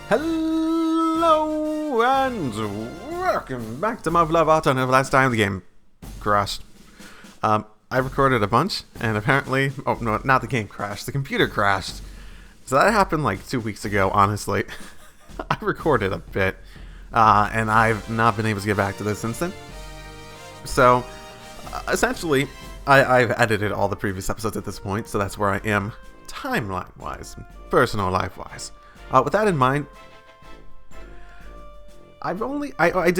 Hello and welcome back to Muv-Luv Alternative. Last time the game crashed. I recorded a bunch and apparently, oh no, not the game crashed, the computer crashed. So that happened like 2 weeks ago, honestly. I recorded a bit and I've not been able to get back to this since then. So essentially, I've edited all the previous episodes at this point, so that's where I am timeline-wise, personal life-wise. With that in mind, I did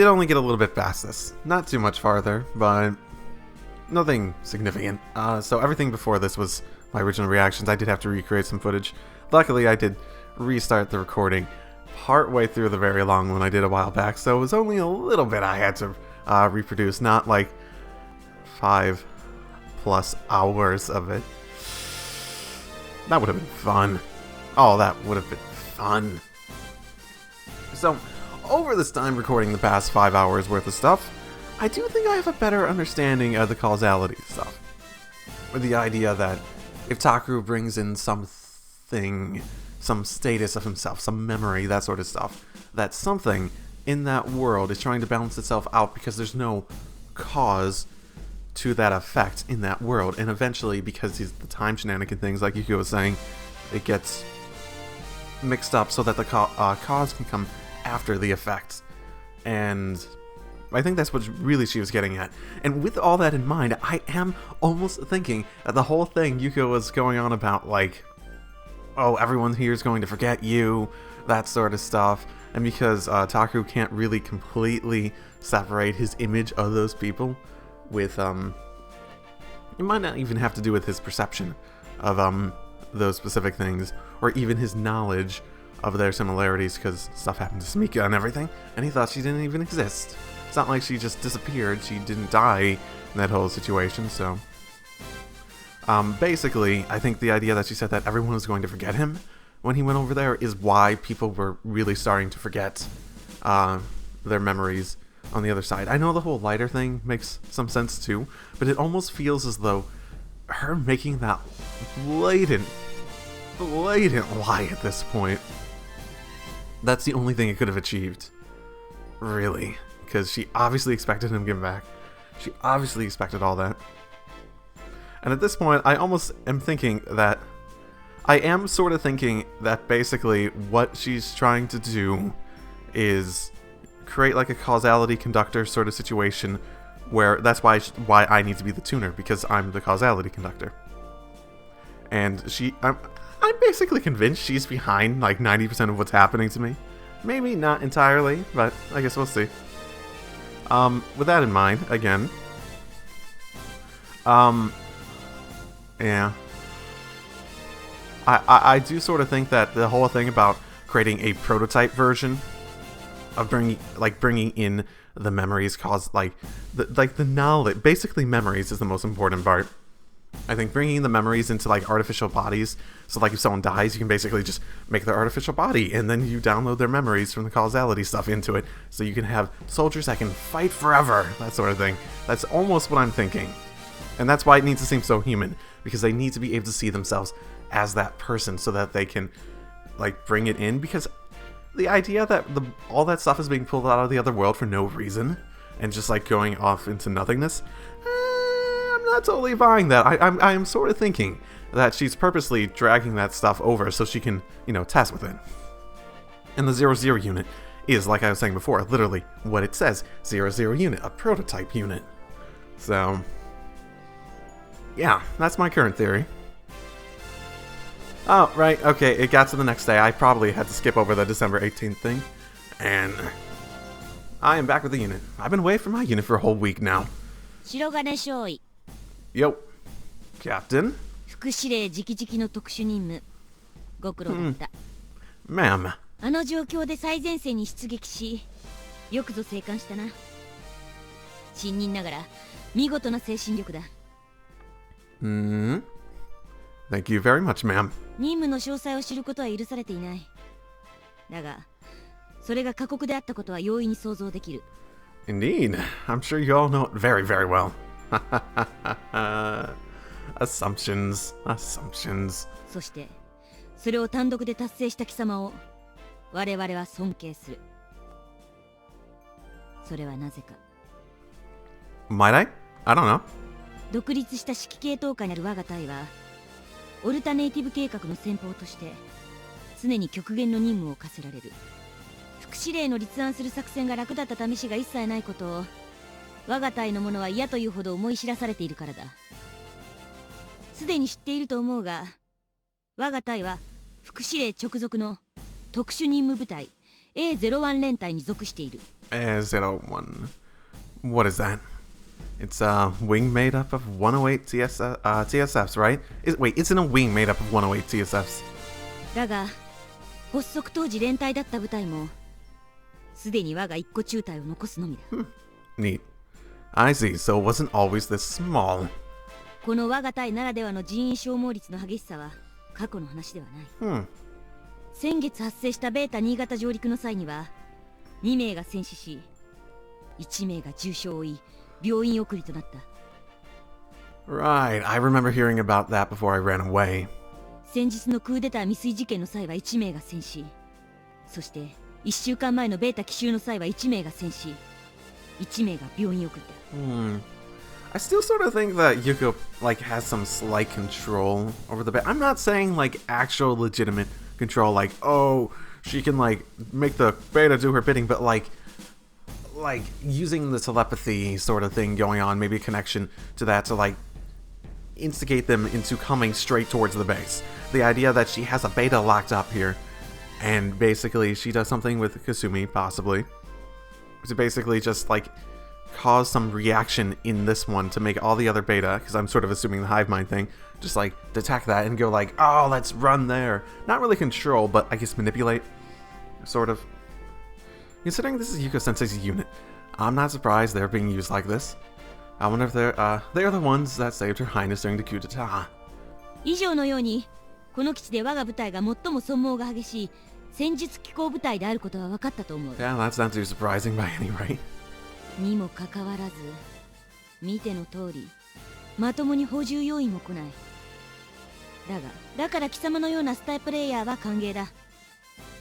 only get a little bit past this. Not too much farther, but nothing significant. So everything before this was my original reactions. I did have to recreate some footage. Luckily, I did restart the recording partway through the very long one I did a while back, so it was only a little bit I had to reproduce, not like 5+ hours of it. That would have been fun. Oh, that would have been fun. So, over this time recording the past 5 hours worth of stuff, I do think I have a better understanding of the causality stuff. With the idea that if Takeru brings in something, some status of himself, some memory, that sort of stuff, that something in that world is trying to balance itself out because there's no cause to that effect in that world, and eventually, because the time shenanigan things, like Yukio was saying, it gets mixed up so that the cause can come after the effect. And I think that's what really she was getting at. And with all that in mind, I am almost thinking that the whole thing Yukio was going on about, like, oh, everyone here is going to forget you, that sort of stuff, and because Takeru can't really completely separate his image of those people with, it might not even have to do with his perception of, those specific things, or even his knowledge of their similarities, because stuff happened to Sumika and everything, and he thought she didn't even exist. It's not like she just disappeared, she didn't die in that whole situation, so... basically, I think the idea that she said that everyone was going to forget him when he went over there is why people were really starting to forget their memories on the other side. I know the whole lighter thing makes some sense too, but it almost feels as though her making that blatant lie at this point, that's the only thing it could have achieved. Really. Because she obviously expected him to give back. She obviously expected all that. And at this point, I almost am thinking that... I am sort of thinking that basically what she's trying to do is create like a causality conductor sort of situation where that's why I need to be the tuner, because I'm the causality conductor. And I'm basically convinced she's behind like 90% of what's happening to me. Maybe not entirely, but I guess we'll see. With that in mind, again, yeah. I do sort of think that the whole thing about creating a prototype version of bringing in the memories the knowledge, basically memories is the most important part. I think bringing the memories into like artificial bodies, so like if someone dies, you can basically just make their artificial body, and then you download their memories from the causality stuff into it, so you can have soldiers that can fight forever, that sort of thing. That's almost what I'm thinking. And that's why it needs to seem so human, because they need to be able to see themselves as that person so that they can like bring it in, because the idea that all that stuff is being pulled out of the other world for no reason and just like going off into nothingness, I'm not totally buying that. I'm sort of thinking that she's purposely dragging that stuff over so she can, test with it. And the 00 unit is, like I was saying before, literally what it says, 00 unit, a prototype unit. So, yeah, that's my current theory. Oh, right, okay, it got to the next day. I probably had to skip over the December 18th thing. And I am back with the unit. I've been away from my unit for a whole week now. Yo, Captain. Ma'am. あの状況で最前線に出撃し、よくぞ生還したな。新任ながら見事な精神力だ。Thank you very much, ma'am. 任務の詳細を知ることは許されていない。だが、それが過酷であったことは容易に想像できる。Indeed, I'm sure you all know it very, very well. Assumptions. Assumptions. そしてそれを単独で達成した貴様を我々は尊敬する。それはなぜか。 Might I don't know. 独立した指揮系統下にある我が隊はオルタネイティブ計画の先鋒として常に極限の任務を課せられる。副司令の立案する作戦が楽だった試しが一切ないことを我が隊の者は嫌というほど思い知らされているからだ。すでに知っていると思うが、我が隊は副司令直属の特殊任務部隊 A01 連隊に属している。 A01. What is that? It's a wing made up of 108 TSFs, right? Wait, isn't a wing made up of 108 TSFs? だが発足当時連隊だった部隊もすでに我が一個中隊を残すのみだ。Neat. I see, so it wasn't always this small. この我が隊ならではの人員消耗率の激しさは過去の話ではない。先月発生したベータ新潟上陸の際には2名が戦死し1名が重傷を負い病院送りとなった。 Right, I remember hearing about that before I ran away. 先日のクーデター未遂事件の際は1名が戦死、そして1週間前のベータ奇襲の際は1名が戦死、1名が病院送りだ。I still sort of think that Yuko like has some slight control over the beta. I'm not saying like actual legitimate control, like oh she can like make the beta do her bidding, but like using the telepathy sort of thing going on, maybe a connection to that to like instigate them into coming straight towards the base. The idea that she has a beta locked up here, and basically she does something with Kasumi, possibly, to basically just like cause some reaction in this one to make all the other beta, because I'm sort of assuming the hive mind thing, just like detect that and go like, oh, let's run there. Not really control, but I guess manipulate, sort of. Considering this is Yuko Sensei's unit, I'm not surprised they're being used like this. I wonder if they are the ones that saved Her Highness during the coup d'etat. 以上のようにこの基地で我が部隊が最も損耗が激しい戦術機構部隊であることは分かったと思う。 Yeah, that's not too surprising by any rate. にもかかわらず見ての通りまともに補充要員も来ない。だから貴様のようなスタイプレイヤーは歓迎だ。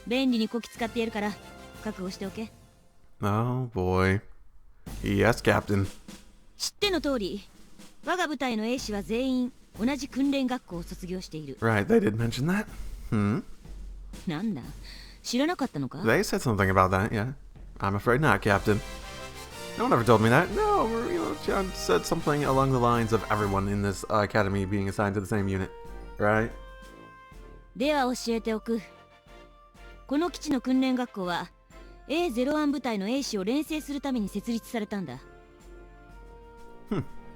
便利にこき使ってやるから覚悟しておけ。 Oh boy. Yes, Captain. 知っての通り我が部隊の兵士は全員同じ訓練学校を卒業している。 Right, they did mention that. なんだ知らなかったのか。 They said something about that, yeah. I'm afraid not, Captain. No one ever told me that. No, John said something along the lines of everyone in this academy being assigned to the same unit, right? では教えておく。この基地の訓練学校は A01 部隊の兵士を練成するために設立されたんだ。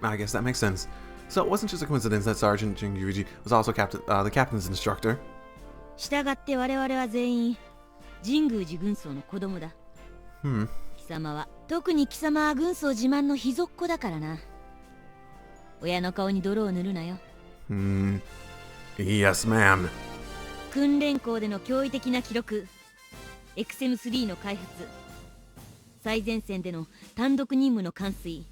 I guess that makes sense. So it wasn't just a coincidence that Sergeant Jingyuji was also the captain's instructor. 従って我々は全員神宮寺軍曹の子供だ。貴様は特に貴様は軍曹自慢の秘族子だからな。親の顔に泥を塗るなよ。Yes, ma'am. 訓練校での驚異的な記録、エクセム3の開発、最前線での単独任務の完遂、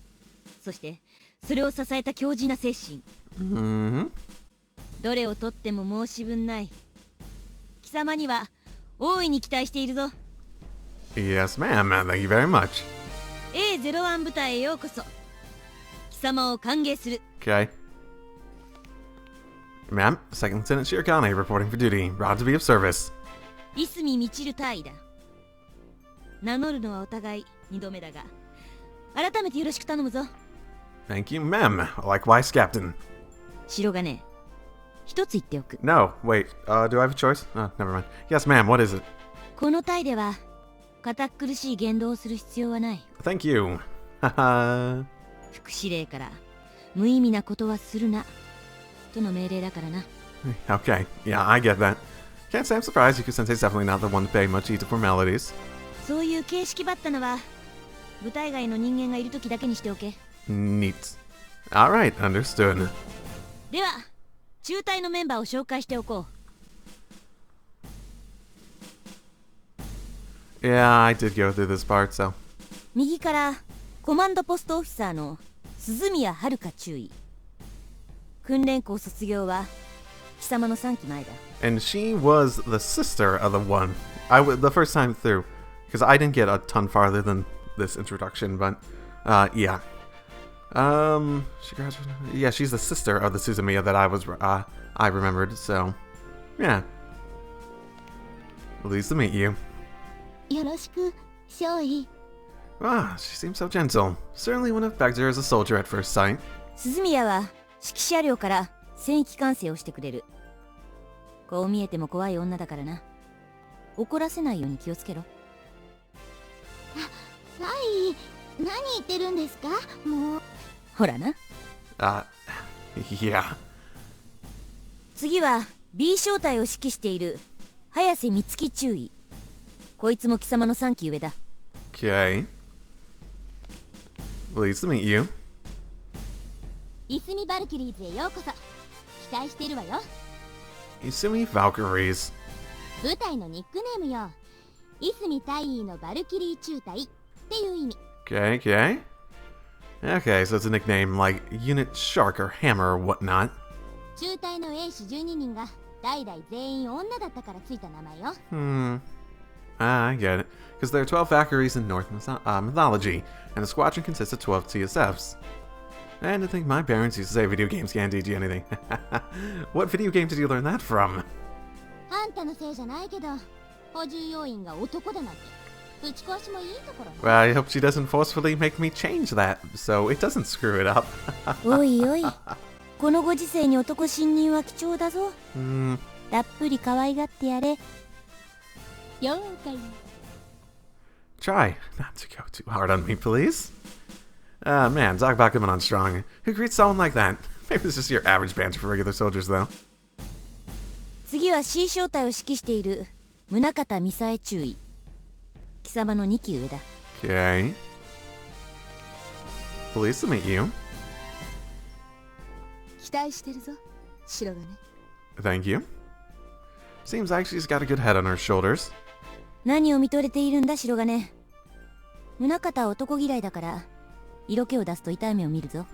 そしてそれを支えた強靭な精神。どれをとっても申し分ない。貴様には大いに期待しているぞ。 Yes, ma'am. Thank you very much. A01 部隊へようこそ。貴様を歓迎する。 Okay. Ma'am, Second Lieutenant Shirokane reporting for duty. Proud to be of service. いすみみちる大尉だ。名乗るのはお互い2度目だが、改めてよろしく頼むぞ。 Thank you, ma'am. Likewise, Captain. 白金、一つ言っておく。 No, wait. Do I have a choice? Oh, never mind. Yes, ma'am. What is it? この隊では堅苦しい言動をする必要はない。 Thank you. Haha. 副司令から無意味なことはするなとの命令だからな。 Okay. Yeah, I get that. Can't say I'm surprised. Yuko Sensei's definitely not the one to pay much heed to formalities. そういう形式ばったのは部隊外の人間がいる時だけにしておけ。 Neat. Alright, understood. では中隊のメンバーを紹介しておこう。 Yeah, I did go through this part, so. 右からコマンドポストオフィサーの鈴宮遥中尉、訓練校卒業は貴様の3期前だ。 And she was the sister of the one the first time through, because I didn't get a ton farther than this introduction, but yeah. She graduated. Yeah, she's the sister of the Suzumiya that I remembered. So, yeah. Pleased to meet you. よろしく、少尉。 Ah, she seems so gentle. Certainly wouldn't have pegged her as a soldier at first sight. 鈴宮は指揮車両から戦域管制をしてくれる。こう見えても怖い女だからな。怒らせないように気をつけろ。大尉、何言ってるんですか？もう。ほらな。Yeah. 次は B 小隊を指揮している早瀬美月中尉。こいつも貴様の3期上だ。 Okay. Pleased to meet you. いすみバルキリーズへようこそ。期待してるわよ。 Isumi VALKYRIES. 部隊のニックネームよ。いすみ大尉のバルキリー中隊っていう意味。 Okay. Okay, so it's a nickname like Unit Shark or Hammer or whatnot. 中隊の兵士12人が代々全員女だったからついた名前よ。I get it. Because there are 12 Valkyries in North mythology, and the squadron consists of 12 TSFs. And to think my parents used to say video games can't teach you anything. What video game did you learn that from? あんたのせいじゃないけど、補充要員が男だなんて、ぶち壊しもいいところね。 Well, I hope she doesn't forcefully make me change that, so it doesn't screw it up. おいおい、このご時世に男信任は貴重だぞ。たっぷり可愛がってやれ。了解。 Try not to go too hard on me, please. Man, talk about coming on strong. Who greets someone like that? Maybe it's just your average banter for regular soldiers, though. 次は C 小隊を指揮している宗像美沙恵中尉。貴様の2期上だ。 Okay. Pleased to meet you. 期待してるぞ、白金。 Thank you. Seems like she's got a good head on her shoulders. 何を見とれているんだ白金。宗像は男嫌いだから色気を出すと痛い目を見るぞ。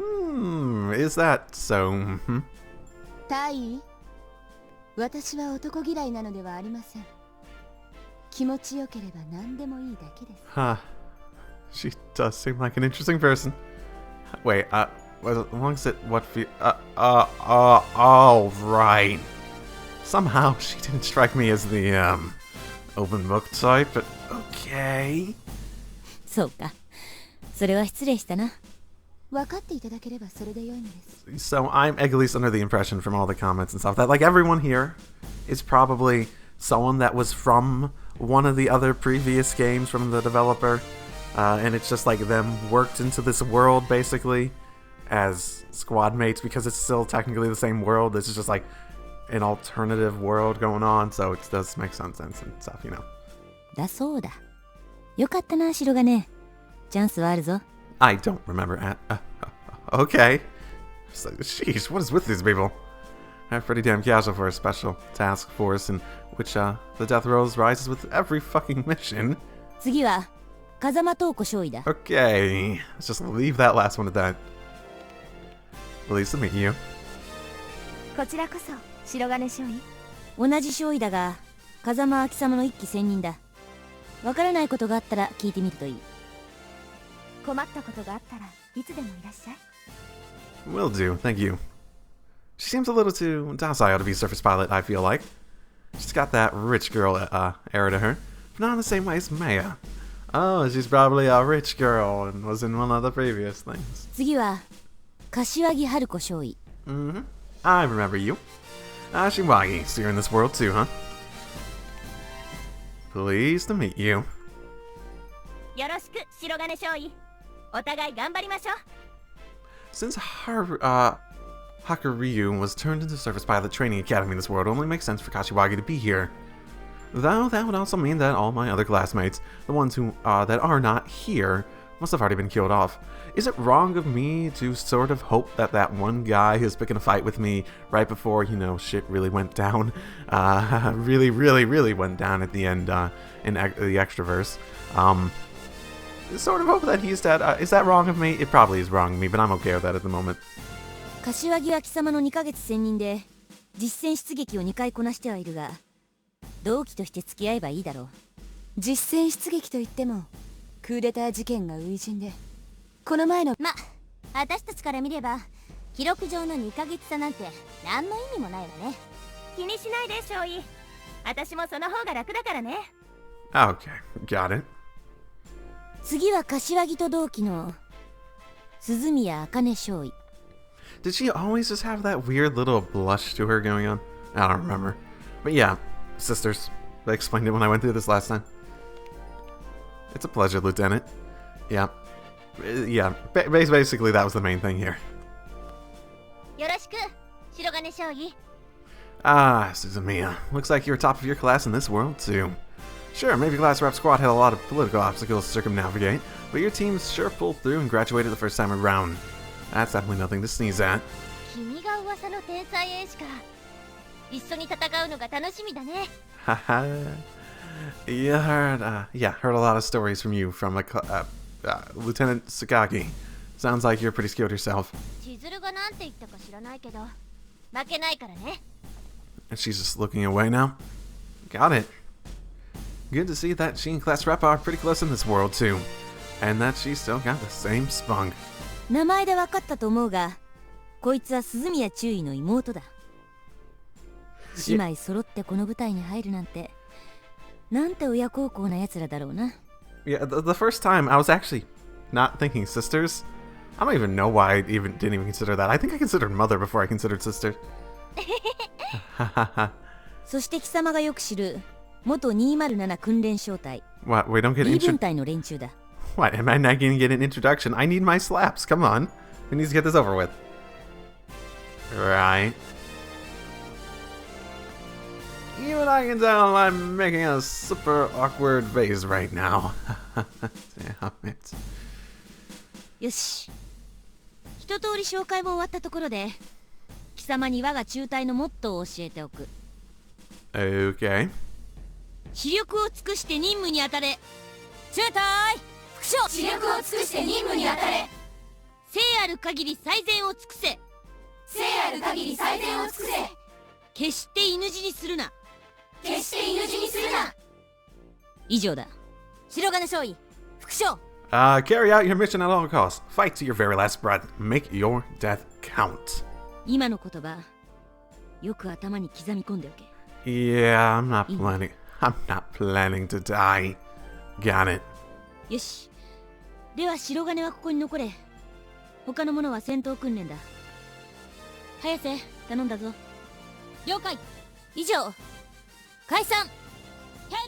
Is that so? 大尉、私は男嫌いなのではありません。気持ちよければ何でもいいだけです。 Huh. She does seem like an interesting person. Wait, as long as it all right. Somehow she didn't strike me as the open book type, but okay. そうか。それは失礼したな。分かっていただければそれで良いのです。 So I'm at least under the impression from all the comments and stuff that like everyone here is probably someone that was from one of the other previous games from the developer, and it's just like them worked into this world basically as squad mates because it's still technically the same world. This is just like an alternative world going on, so it does make some sense and stuff, you know. だそうだ。よかったな白金。チャンスはあるぞ。 I don't remember. Okay. So, sheesh, what is with these people? I'm pretty damn casual for a special task force in which the death rolls rises with every fucking mission. 次は風間東子少尉だ。 Okay, let's just leave that last one at that. Pleased to meet you. こちらこそ白金少尉。同じ少尉だが風間は貴様の一期専任だ。わからないことがあったら聞いてみるといい。困ったことがあったらいつでもいらっしゃい。 Will do, thank you. She seems a little too docile to be a surface pilot, I feel like. She's got that rich girl era to her, but not in the same way as Maya. Oh, she's probably a rich girl and was in one of the previous things. 次は柏木春子少尉。 I remember you. Shiwagi, so you're in this world too, huh? Pleased to meet you. よろしく白金少尉。お互い頑張りましょう。 Since Hakuryu was turned into Surface Pilot Training Academy in this world, it only makes sense for Kashiwagi to be here. Though that would also mean that all my other classmates, the ones who that are not here, must have already been killed off. Is it wrong of me to sort of hope that that one guy who's picking a fight with me right before, you know, shit really went down, really went down at the end in the Extraverse? Sort of hope that he's dead. Is that wrong of me? It probably is wrong of me, but I'm okay with that at the moment. 柏木は貴様の2ヶ月専任で実戦出撃を2回こなしてはいるが、同期として付き合えばいいだろう。実戦出撃といってもクーデター事件が初陣で、この前の私たちから見れば記録上の2ヶ月差なんて何の意味もないわね。気にしないで少尉、私もその方が楽だからね。 Okay, got it. 次は柏木と同期の鈴宮茜少尉。 Did she always just have that weird little blush to her going on? I don't remember. But yeah, sisters. I explained it when I went through this last time. It's a pleasure, Lieutenant. Yeah. Yeah, basically that was the main thing here. よろしく白金少尉。 Ah, Suzumiya. Looks like you're top of your class in this world, too. Sure, maybe Glass Rep Squad had a lot of political obstacles to circumnavigate, but your team's sure pulled through and graduated the first time around. That's definitely nothing to sneeze at. 君が噂の天才英士か。一緒に戦うのが楽しみだね。Haha. heard a lot of stories from you from Lieutenant Sakaki. Sounds like you're pretty skilled yourself. 千鶴がなんて言ったか知らないけど、負けないからね。 And she's just looking away now. Got it. Good to see that she and Class Rep are pretty close in this world too. And that she's still got the same spunk. 名前で分かったと思うが、こいつは鈴宮中尉の妹だ。姉妹揃ってこの部隊に入るなんて、なんて親孝行な奴らだろうな。 Yeah, the first time I was actually not thinking sisters. I don't even know why I didn't even consider that. I think I considered mother before I considered sister. そして貴様がよく知る元207訓練小隊 What? We don't get B 分隊の連中だ。 What? Am I not going to get an introduction? I need my slaps. Come on. We need to get this over with. Right. Even I can tell I'm making a super awkward face right now. Damn it. よし。一通り紹介も終わったところで、貴様に我が中隊のモットーを教えておく。 Okay. 視力を尽くして任務に当たれ。中隊副将、視力を尽くして任務に当たれ。生ある限り最善を尽くせ。生ある限り最善を尽くせ。決して犬死にするな。決して犬死にするな。以上だ。白金少尉、副将。 Carry out your mission at all costs. Fight to your very last breath. Make your death count. 今の言葉、よく頭に刻み込んでおけ。 Yeah, I'm not planning to die. Got it. よし。では白金はここに残れ。他の者は戦闘訓練だ。早瀬、頼んだぞ。了解。以上。解散。敬礼。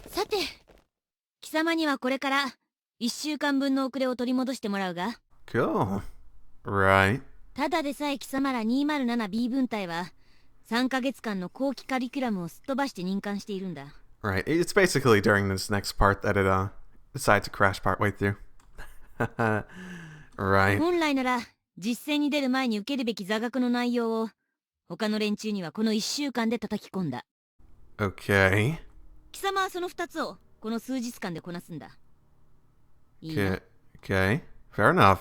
さて、貴様にはこれから1週間分の遅れを取り戻してもらうが。 Cool. Right. ただでさえ貴様ら 207B 分隊は3ヶ月間の後期カリキュラムをすっ飛ばして任官しているんだ。 Right. It's basically during this next part that it decides to crash partway through. Right. 本来なら実戦に出る前に受けるべき座学の内容を他の連中にはこの1週間で叩き込んだ。 Okay. 貴様はその2つをこの数日間でこなすんだ。いいな。 Okay. Fair enough.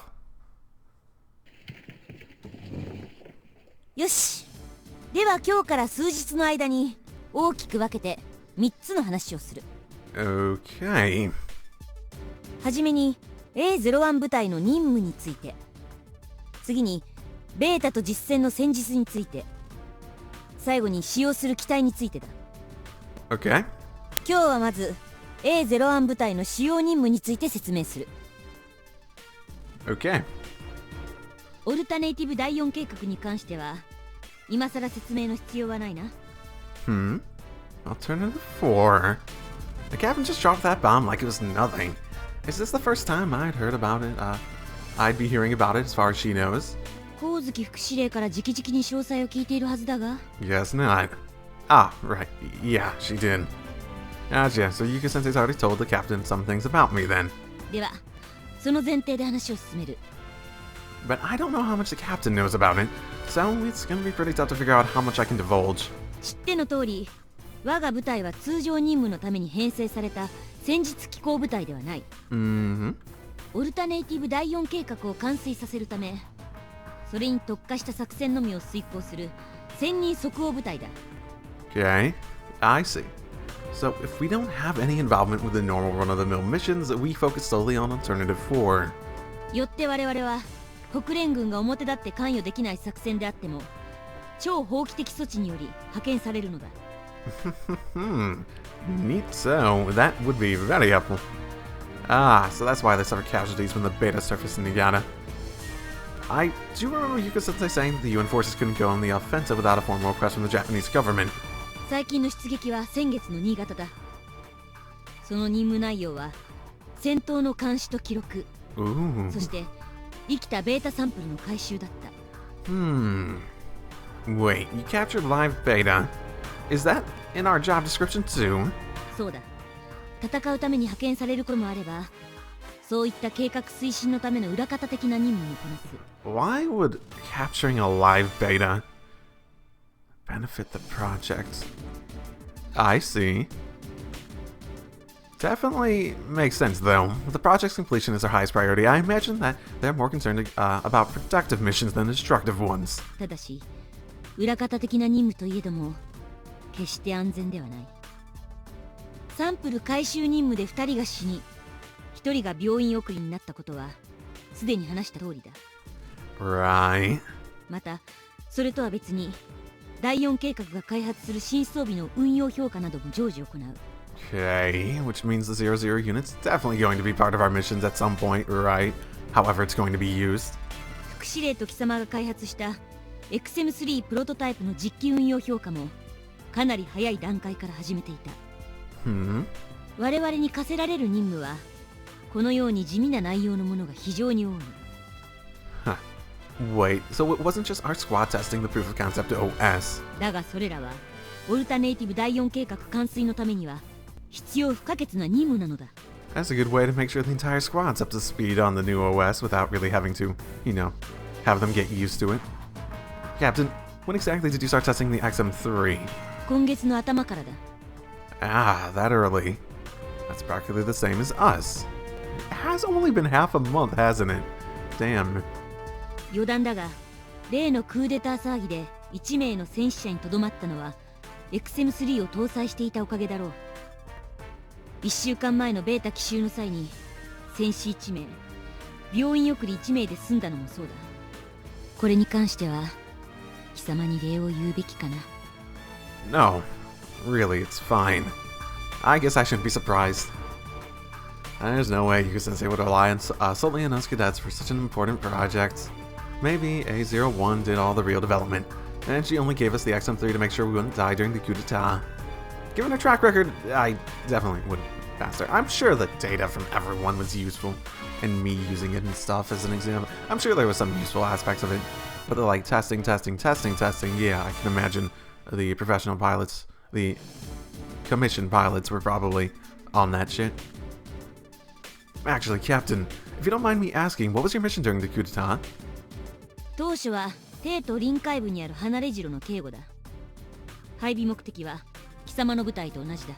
よし。では今日から数日の間に大きく分けて3つの話をする。 Okay. はじめに A01 部隊の任務について、次にベータと実戦の戦術について、最後に使用する機体についてだ。 Okay. 今日はまず A01 部隊の使用任務について説明する。 Okay. オルタネイティブ第4計画に関しては今さら説明の必要はないな。 Alternative 4. The captain just dropped that bomb like it was nothing. Is this the first time I'd heard about it? I'd be hearing about it as far as she knows. 光月副司令から直々に詳細を聞いているはずだが。 Guess not. Ah, right. Yeah, she did. Gotcha. So Yuka Sensei's already told the captain some things about me then. ではその前提で話を進める。 But I don't know how much the captain knows about it, so it's gonna be pretty tough to figure out how much I can divulge. 知っての通り、我が部隊は通常任務のために編成された戦術機構部隊ではない。Mm-hmm. オルタネイティブ第4計画を完遂させるため、それに特化した作戦のみを遂行する専任即応部隊だ。 Okay, I see. So if we don't have any involvement with the normal run-of-the-mill missions, we focus solely on Alternative 4. よって我々は国連軍が表立って関与できない作戦であっても超法規的措置により派遣されるのだ。Neat. So that would be very helpful. Ah, so that's why they suffer casualties when the beta surfaced in Niigata. I do remember Yuka-sensei saying that the UN forces couldn't go on the offensive without a formal request from the Japanese government. 最近の出撃は先月の新潟だ。その任務内容は戦闘の監視と記録、 Ooh. そして生きたベータサンプルの回収だった。 Wait, you captured live beta? Is that in our job description too? そうだ。戦うために派遣されることもあれば、そういった計画推進のための裏方的な任務もこなす。 Why would capturing a live beta benefit the project? I see. Definitely makes sense though. With the project's completion as their highest priority, I imagine that they're more concerned about productive missions than destructive ones. ただし、裏方的な任務といえども、決して安全ではない。サンプル回収任務で2人が死に、1人が病院送りになったことはすでに話した通りだ。 Right. また、それとは別に第4計画が開発する新装備の運用評価なども常時行う。 Okay, which means the 00 unit's definitely going to be part of our missions at some point, right? However it's going to be used. 副司令と貴様が開発した XM3 プロトタイプの実機運用評価もかなり早い段階から始めていた。 我々に課せられる任務はこのように地味な内容のものが非常に多い。 Huh. Wait, so it wasn't just our squad testing the proof of concept OS? だがそれらはオルタネイティブ第4計画完遂のためには必要不可欠な任務なのだ。 That's a good way to make sure the entire squad's up to speed on the new OS without really having to, have them get used to it. Captain, when exactly did you start testing the XM3? 今月の頭からだ。 Ah, that early. That's practically the same as us. It has only been half a month, hasn't it? Damn. 余談だが、例のクーデター騒ぎで1名の戦死者にとどまったのは XM3 を搭載していたおかげだろう。1週間前のベータ奇襲の際に戦死1名、病院送り1名で済んだのもそうだ。これに関しては貴様に礼を言うべきかな。 No. Really, it's fine. I guess I shouldn't be surprised. There's no way Yuka-sensei would rely on, solely on us cadets for such an important project. Maybe A01 did all the real development, and she only gave us the XM3 to make sure we wouldn't die during the coup d'etat. Given her track record, I definitely wouldn't pass her. I'm sure the data from everyone was useful, and me using it and stuff as an example. I'm sure there was some useful aspects of it, but the testing, yeah, I can imagine the professional pilots, the commissioned pilots were probably on that shit. Actually, Captain, if you don't mind me asking, what was your mission during the coup d'etat? 当初は帝都臨海部にある離れ城の警護だ。配備目的は貴様の部隊と同じだ。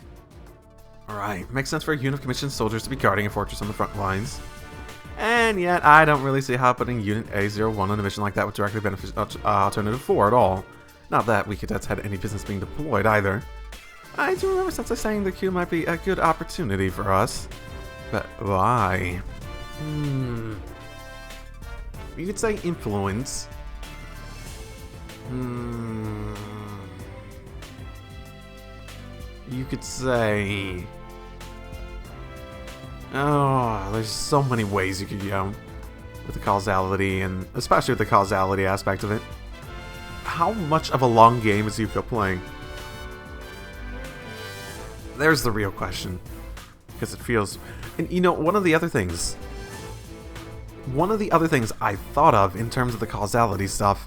Alright, makes sense for a unit of commissioned soldiers to be guarding a fortress on the front lines. And yet, I don't really see how putting Unit A01 on a mission like that would directly benefit Alternative 4 at all. Not that we cadets had any business being deployed either. I do remember Sensei saying the Q might be a good opportunity for us. But why? You could say influence. You could say... Oh, there's so many ways you could go with the causality, and especially with the causality aspect of it. How much of a long game is Yuka playing? There's the real question. Because it feels... And one of the other things I thought of in terms of the causality stuff,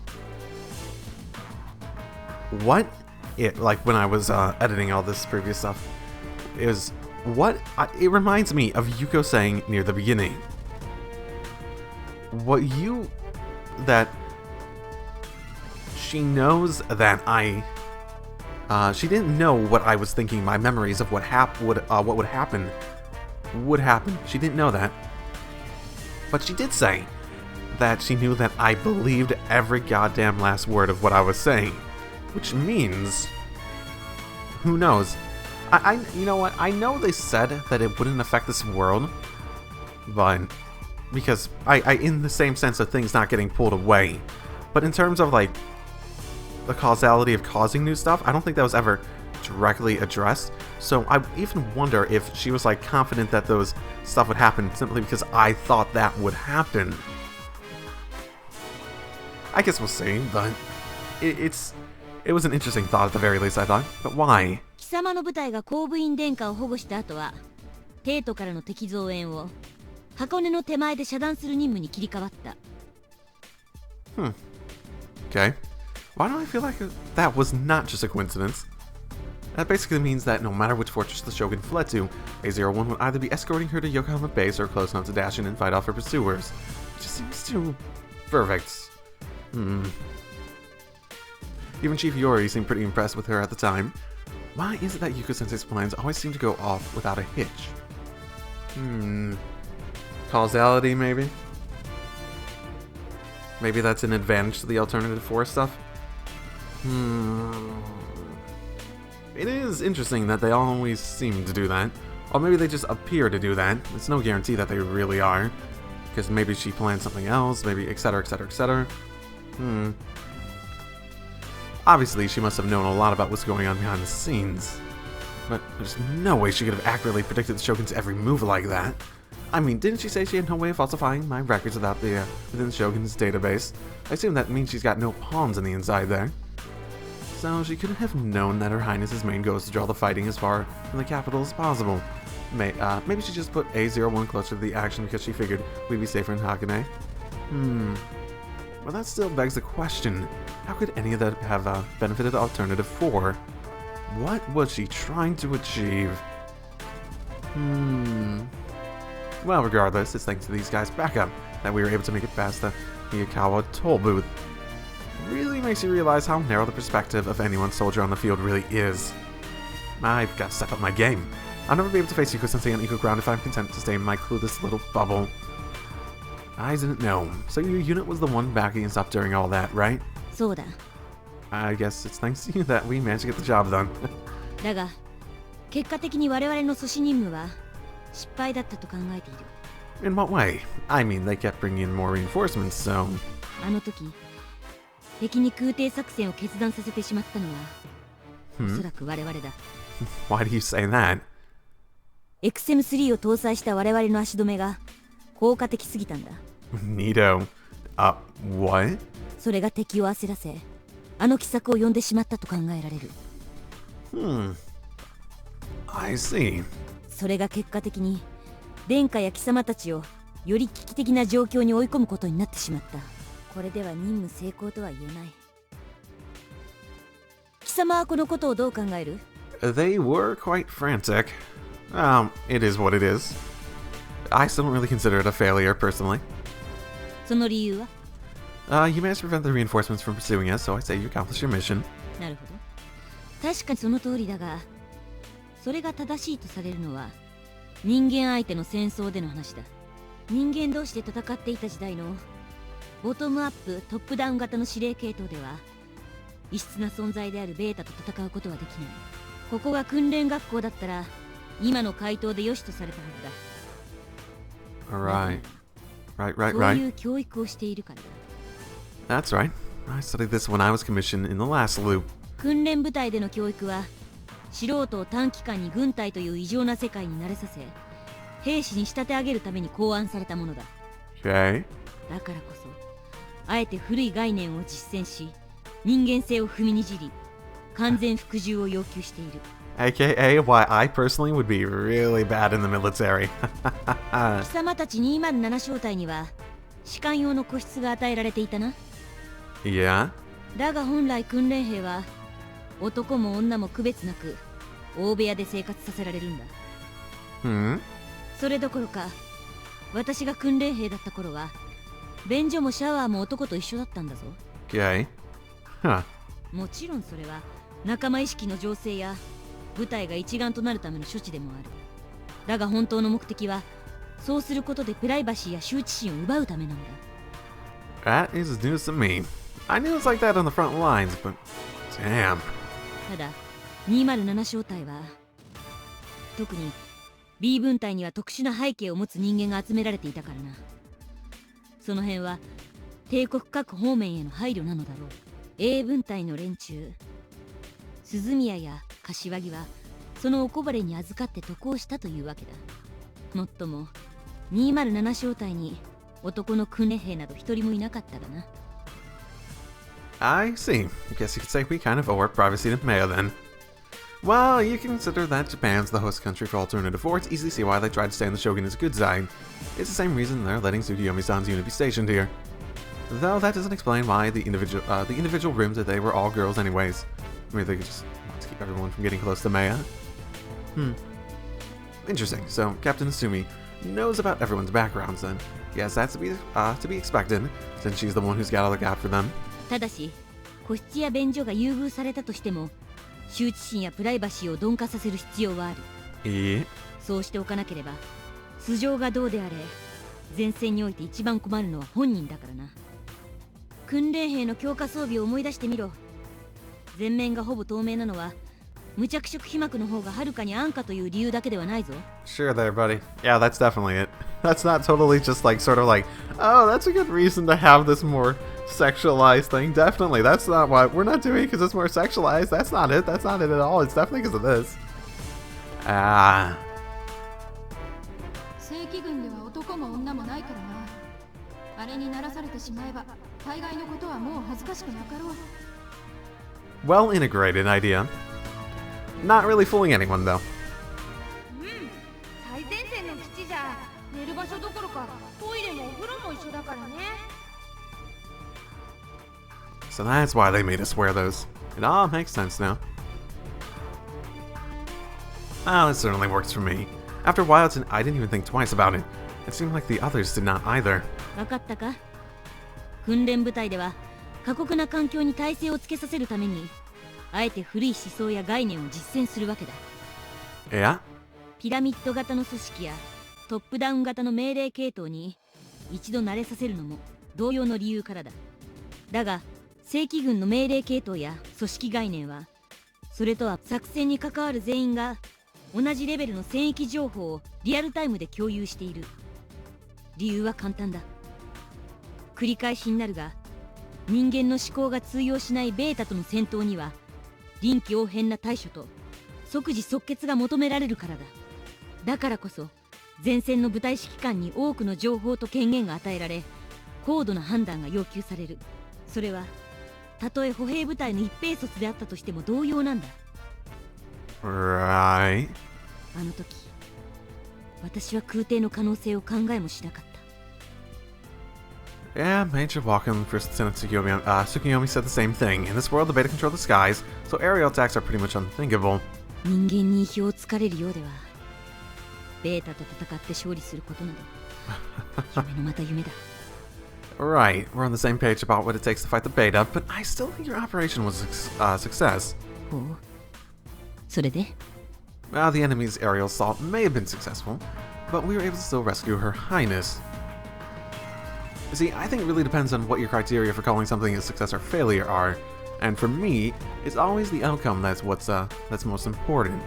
when I was editing all this previous stuff, is it reminds me of Yuko saying near the beginning, that she knows that she didn't know what I was thinking, my memories of what would happen would happen. She didn't know that. But she did say that she knew that I believed every goddamn last word of what I was saying. Which means, who knows? You know what? I know they said that it wouldn't affect this world, but because I in the same sense of things not getting pulled away. But in terms of like the causality of causing new stuff, I don't think that was ever directly addressed. So I even wonder if she was like confident that those stuff would happen simply because I thought that would happen. I guess we'll see, but it was an interesting thought at the very least, I thought. But why? 貴様の部隊が後部員殿下を保護した後は、帝都からの敵増援を箱根の手前で遮断する任務に切り替わった。Okay. Why do I feel like that was not just a coincidence? That basically means that no matter which fortress the Shogun fled to, A01 would either be escorting her to Yokohama base or close enough to dash in and fight off her pursuers. It just seems too perfect. Even Chief Yori seemed pretty impressed with her at the time. Why is it that Yuko-sensei's plans always seem to go off without a hitch? Causality, maybe? Maybe that's an advantage to the alternative force stuff? It is interesting that they always seem to do that. Or maybe they just appear to do that. It's no guarantee that they really are. Because maybe she planned something else, maybe etc, etc, etc. Obviously, she must have known a lot about what's going on behind the scenes. But there's no way she could have accurately predicted the Shogun's every move like that. I mean, didn't she say she had no way of falsifying my records within the Shogun's database? I assume that means she's got no pawns on the inside there. So she couldn't have known that Her Highness's main goal is to draw the fighting as far from the capital as possible. Maybe she just put A01 closer to the action because she figured we'd be safer in Hakone. Well, that still begs the question. How could any of that have benefited Alternative 4? What was she trying to achieve? Well, regardless, it's thanks to these guys' backup that we were able to make it past the Miyakawa toll booth. It really makes you realize how narrow the perspective of any one soldier on the field really is. I've got to step up my game. I'll never be able to face Yuko-sensei on equal ground if I'm content to stay in my clueless little bubble. I didn't know. So your unit was the one backing us up during all that, right? そうだ。 I guess it's thanks to you that we managed to get the job done. だが、結果的に我々の阻止任務は失敗だったと考えている。In what way? I mean, they kept bringing in more reinforcements, so... あの時、敵に空挺作戦を決断させてしまったのは、おそらく我々だ。Why do you say that? XM3 を搭載した我々の足止めが効果的すぎたんだ。Neato. What? それが敵を焦らせ、あの奇策を呼んでしまったと考えられる。I see. それが結果的に殿下や貴様たちをより危機的な状況に追い込むことになってしまった。これでは任務成功とは言えない。貴様はこのことをどう考える？ They were quite frantic. It is what it is. I still don't really consider it a failure, personally. その理由は？ You managed to prevent the reinforcements from pursuing us, so I say you accomplished your mission. なるほど。確かにその通りだが、それが正しいとされるのは人間相手の戦争での話だ。人間同士で戦っていた時代のボトムアップトップダウン型の指令系統では異質な存在であるベータと戦うことはできない。ここが訓練学校だったら今の回答で良しとされたはずだ。 Right. そういう教育をしているからだ。 That's right. I studied this when I was commissioned in the last loop. 訓練部隊での教育は素人を短期間に軍隊という異常な世界に慣れさせ兵士に仕立て上げるために考案されたものだ。 Okay. だからこそあえて古い概念を実践し人間性を踏みにじり完全服従を要求している。 AKA why I personally would be really bad in the military. 貴様たち207小隊には士官用の個室が与えられていたな。 Yeah? だが本来訓練兵は男も女も区別なく大部屋で生活させられるんだ。それどころか私が訓練兵だった頃は便所もシャワーも男と一緒だったんだぞ。 Okay. Huh. もちろんそれは仲間意識の醸成や部隊が一丸となるための処置でもある。だが本当の目的はそうすることでプライバシーや羞恥心を奪うためなんだ。 That is news to me. I knew it was like that on the front lines, but damn. ただ207小隊は特に B 分隊には特殊な背景を持つ人間が集められていたからな。その辺は帝国各方面への配慮なのだろう。 A 分隊の連中、鈴宮や柏木はそのおこぼれに預かって渡航したというわけだ。もっとも207小隊に男の訓練兵など一人もいなかったがな。 I see. I guess you could say we kind of owe our privacy to Maya then. Well, you consider that Japan's the host country for Alternative 4, it's easy to see why they tried to stay on the Shogun's good side. It's the same reason they're letting Tsukiyomi-san's unit be stationed here. Though that doesn't explain why the individual rooms that they were all girls anyways. Maybe they could just want to keep everyone from getting close to Maya. Interesting. So Captain Asumi knows about everyone's backgrounds then. Yes, that's to be expected, since she's the one who's got all the gap for them. ただし個室や便所が優遇されたとしても羞恥心やプライバシーを鈍化させる必要はある。そうしておかなければ素性がどうであれ前線において一番困るのは本人だからな。訓練兵の強化装備を思い出してみろ。前面がほぼ透明なのは無着色被膜の方がはるかに安価という理由だけではないぞ。 Sure there, buddy. Yeah, that's definitely it. That's not totally just like sort of like, oh, that's a good reason to have this more sexualized thing. Definitely, that's not what we're not doing because it's more sexualized. That's not it. That's not it at all. It's definitely because of this. 正規軍では男も女もないからな。あれにならされてしまえば大概のことはもう恥ずかしくなかろう。 Well integrated idea. Not really fooling anyone though. 最前線の基地じゃ寝る場所どころかトイレもお風呂も一緒だからね。 So that's why they made us wear those. It all makes sense now. Well, it certainly works for me. After a while, I didn't even think twice about it. It seemed like the others did not either. 分かったか。訓練部隊では過酷な環境に耐性をつけさせるためにあえて古い思想や概念を実践するわけだ。 Yeah? ピラミッド型の組織やトップダウン型の命令系統に一度慣れさせるのも同様の理由からだ。だが正規軍の命令系統や組織概念はそれとは作戦に関わる全員が同じレベルの戦役情報をリアルタイムで共有している。理由は簡単だ。繰り返しになるが人間の思考が通用しないベータとの戦闘には臨機応変な対処と即時即決が求められるからだ。だからこそ前線の部隊指揮官に多くの情報と権限が与えられ高度な判断が要求される。それはたとえ歩兵部隊の一兵卒であったとしても同様なんだ。 Right. あの時私は空挺の可能性を考えもしなかった。 Yeah, Major Walken and First Lieutenant Tsukiyomi said the same thing. In this world, the beta control the skies, so aerial attacks are pretty much unthinkable. 人間に意表をつかれるようではベータと戦って勝利することなど夢のまた夢だ。 Right, we're on the same page about what it takes to fight the beta, but I still think your operation was a success. ほう。それで The enemy's aerial assault may have been successful, but we were able to still rescue Her Highness. See, I think it really depends on what your criteria for calling something a success or failure are, and for me, it's always the outcome that's most important.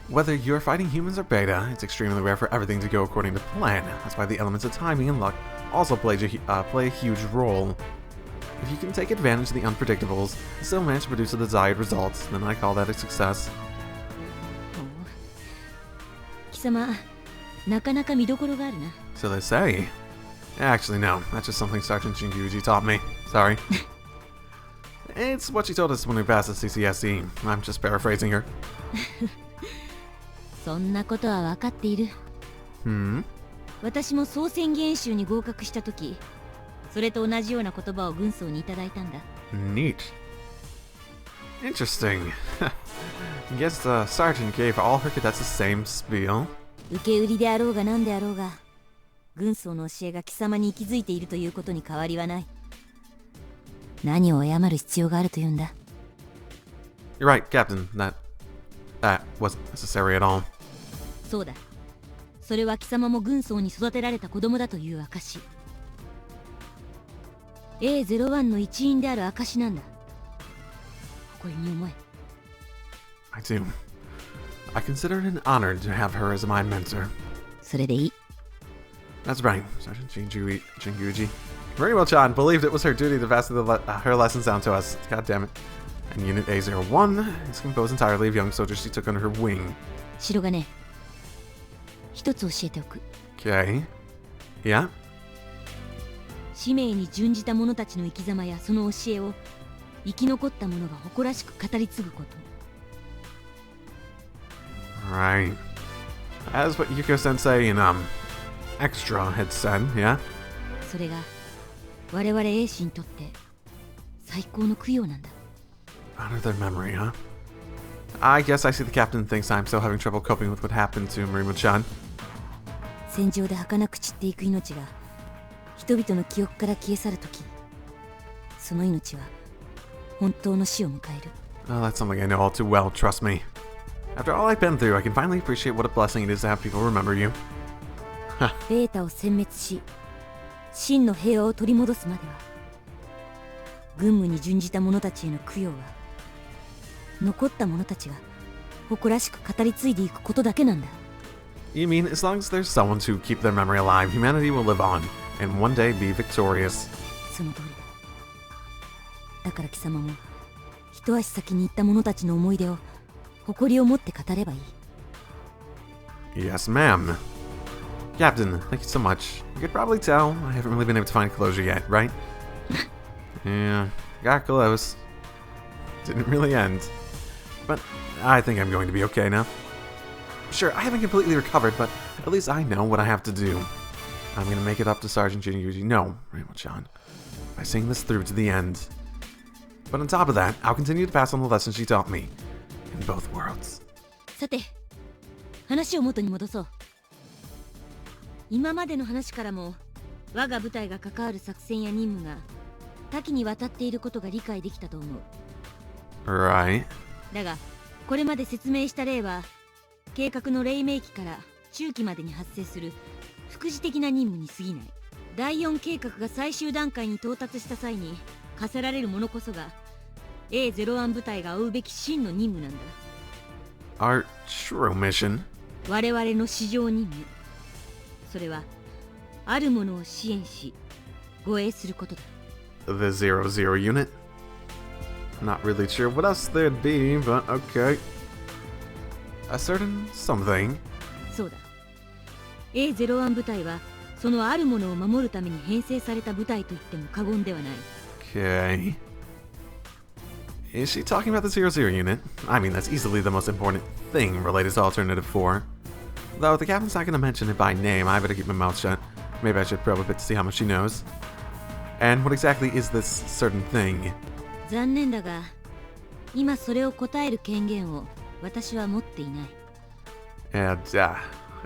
Whether you're fighting humans or beta, it's extremely rare for everything to go according to plan. That's why the elements of timing and luck also play a huge role. If you can take advantage of the unpredictables and still manage to produce the desired results, then I call that a success. 貴様なかなか見どころがあるな。 So they say. Actually, no. That's just something Sergeant Shinguji taught me. Sorry. It's what she told us when we passed the CCSE. I'm just paraphrasing her. そんなことは分かっている。私も総戦技演習に合格した時それと同じような言葉を軍曹にいただいたんだ。 Neat. Interesting. Guess the sergeant gave all her cadets the same spiel. 受け売りであろうが何であろうが軍曹の教えが貴様に息づいているということに変わりはない。何を謝る必要があるというんだ。 You're right, Captain. That wasn't necessary at all. そうだ。それは貴様も軍曹に育てられた子供だという証。A01 の一員である証なんだ。誇りに思え。I do. I consider it an honor to have her as my mentor. それでいい。That's right, Sergeant Jinguji. Very well, Chan. Believed it was her duty to pass her lessons down to us. God damn it. And Unit A01 is composed entirely of young soldiers she took under her wing. 白金、一つ教えておく。Okay. Yeah? 使命に準じた者たちの生き様やその教えを生き残った者が誇らしく語り継ぐこと。Right. That's what Yuko-sensei and, Extra had said, yeah? それが我々英士にとって最高の供養なんだ。Honor their memory, huh? I guess I see the captain thinks I'm still having trouble coping with what happened to Marimo-chan. 戦場で儚く散っていく命が人々の記憶から消え去るとき、その命は本当の死を迎える。Oh, that's something I know all too well, trust me. After all I've been through, I can finally appreciate what a blessing it is to have people remember you. ベータを殲滅し、真の平和を取り戻すまでは、軍務に準じた者たちへの供養は、残った者たちが誇らしく語り継いでいくことだけなんだ。You mean, as long as there's someone to keep their memory alive, humanity will live on, and one day be victorious. その通りだ。だから貴様も、一足先に行った者たちの思い出を誇りを持って語ればいい。Yes, ma'am. Captain, thank you so much. You could probably tell I haven't really been able to find closure yet, right? Yeah, got close. Didn't really end. But I think I'm going to be okay now. Sure, I haven't completely recovered, but at least I know what I have to do. I'm gonna make it up to Sergeant Jinguji. No, Raymond-chan. By seeing this through to the end. But on top of that, I'll continue to pass on the lessons she taught me. In both worlds. さて、話を元に戻そう。今までの話からも、我が部隊が関わる作戦や任務が多岐にわたっていることが理解できたと思う。Right. だが、これまで説明した例は、計画の黎明期から中期までに発生する副次的な任務に過ぎない。第4計画が最終段階に到達した際に課せられるものこそが、A01 部隊が負うべき真の任務なんだ。Our true mission? 我々の至上任務。それは、あるものを支援し、護衛することだ。The 00 unit? Not really sure what else there'd be, but okay. A certain something. そうだ。A01 部隊は、そのあるものを守るために編成された部隊と言っても過言ではない。Okay. Is she talking about the 00 unit? I mean, that's easily the most important thing related to Alternative 4. Though the captain's not going to mention it by name, I better keep my mouth shut. Maybe I should probe a bit to see how much she knows. And what exactly is this certain thing? 残念だが、今それを答える権限を私は持っていない。And,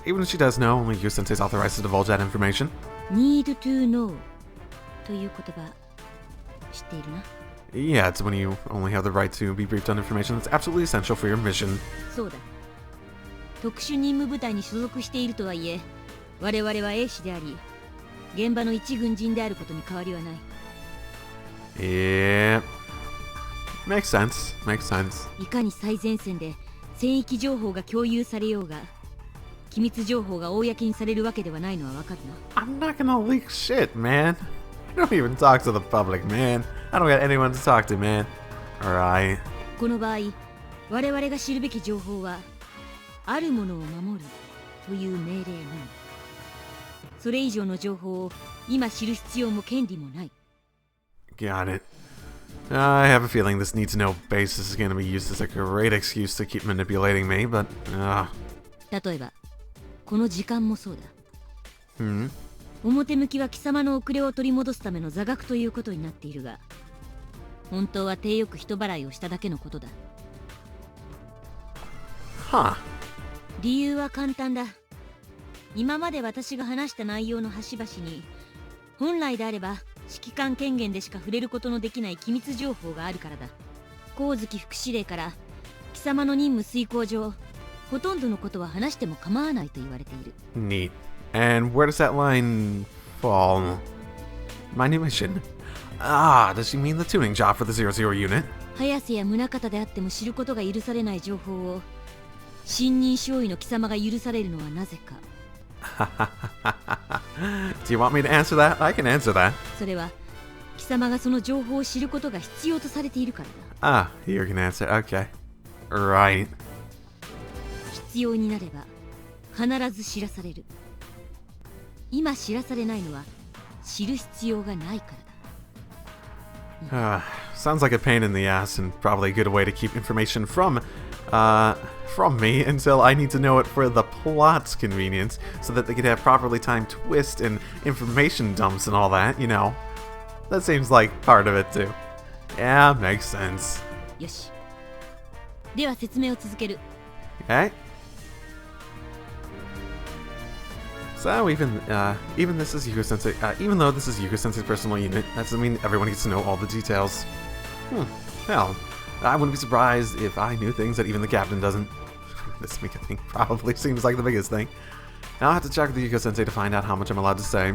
even if she does know, only you sensei's authorized to divulge that information. Need to know という言葉、知っているな。Yeah, it's when you only have the right to be briefed on information that's absolutely essential for your mission. そうだ。特殊任務部隊に所属しているとはいえ、我々は英士であり、現場の一軍人であることに変わりはない。Yeah. Makes sense. Makes sense. いかに最前線で戦域情報が共有されようが、機密情報が公にされるわけではないのはわかるな。I'm not gonna leak shit, man. I don't even talk to the public, man. I don't got anyone to talk to, man. Alright. この場合、我々が知るべき情報は、あるものを守るという命令のみ。それ以上の情報を今知る必要も権利もない。Got it. I have a feeling this need to know basis is going to be used as a great excuse to keep manipulating me, but, 例えば、この時間もそうだ。Hmm? 表向きは貴様の遅れを取り戻すための座学ということになっているが、本当は体よく人払いをしただけのことだ。Huh. 理由は簡単だ。今まで私が話した内容の端々に、本来であれば指揮官権限でしか触れることのできない機密情報があるからだ。光月副司令から貴様の任務遂行上、ほとんどのことは話しても構わないと言われている。 Neat. And where does that line fall? My new mission. Ah, does she mean the tuning job for the 00 unit? 早瀬や宗方であっても知ることが許されない情報を新任少尉の貴様が許されるのはなぜか。 Do you want me to answer that? I can answer that. それは貴様がその情報を知ることが必要とされているからだ。 Ah, you can answer. Okay. Right. 必要になれば必ず知らされる。今知らされないのは知る必要がないからだ。 Sounds like a pain in the ass and probably a good way to keep information from me until I need to know it for the plot's convenience so that they could have properly timed twist and information dumps and all that, you know. That seems like part of it too. Yeah, makes sense. よし。では説明を続ける。 Okay. So even this is Yuko Sensei. Even though this is Yuko Sensei's personal unit, that doesn't mean everyone gets to know all the details. Hell, I wouldn't be surprised if I knew things that even the captain doesn't. This Mika thing probably seems like the biggest thing. I'll have to check with the Yuko Sensei to find out how much I'm allowed to say.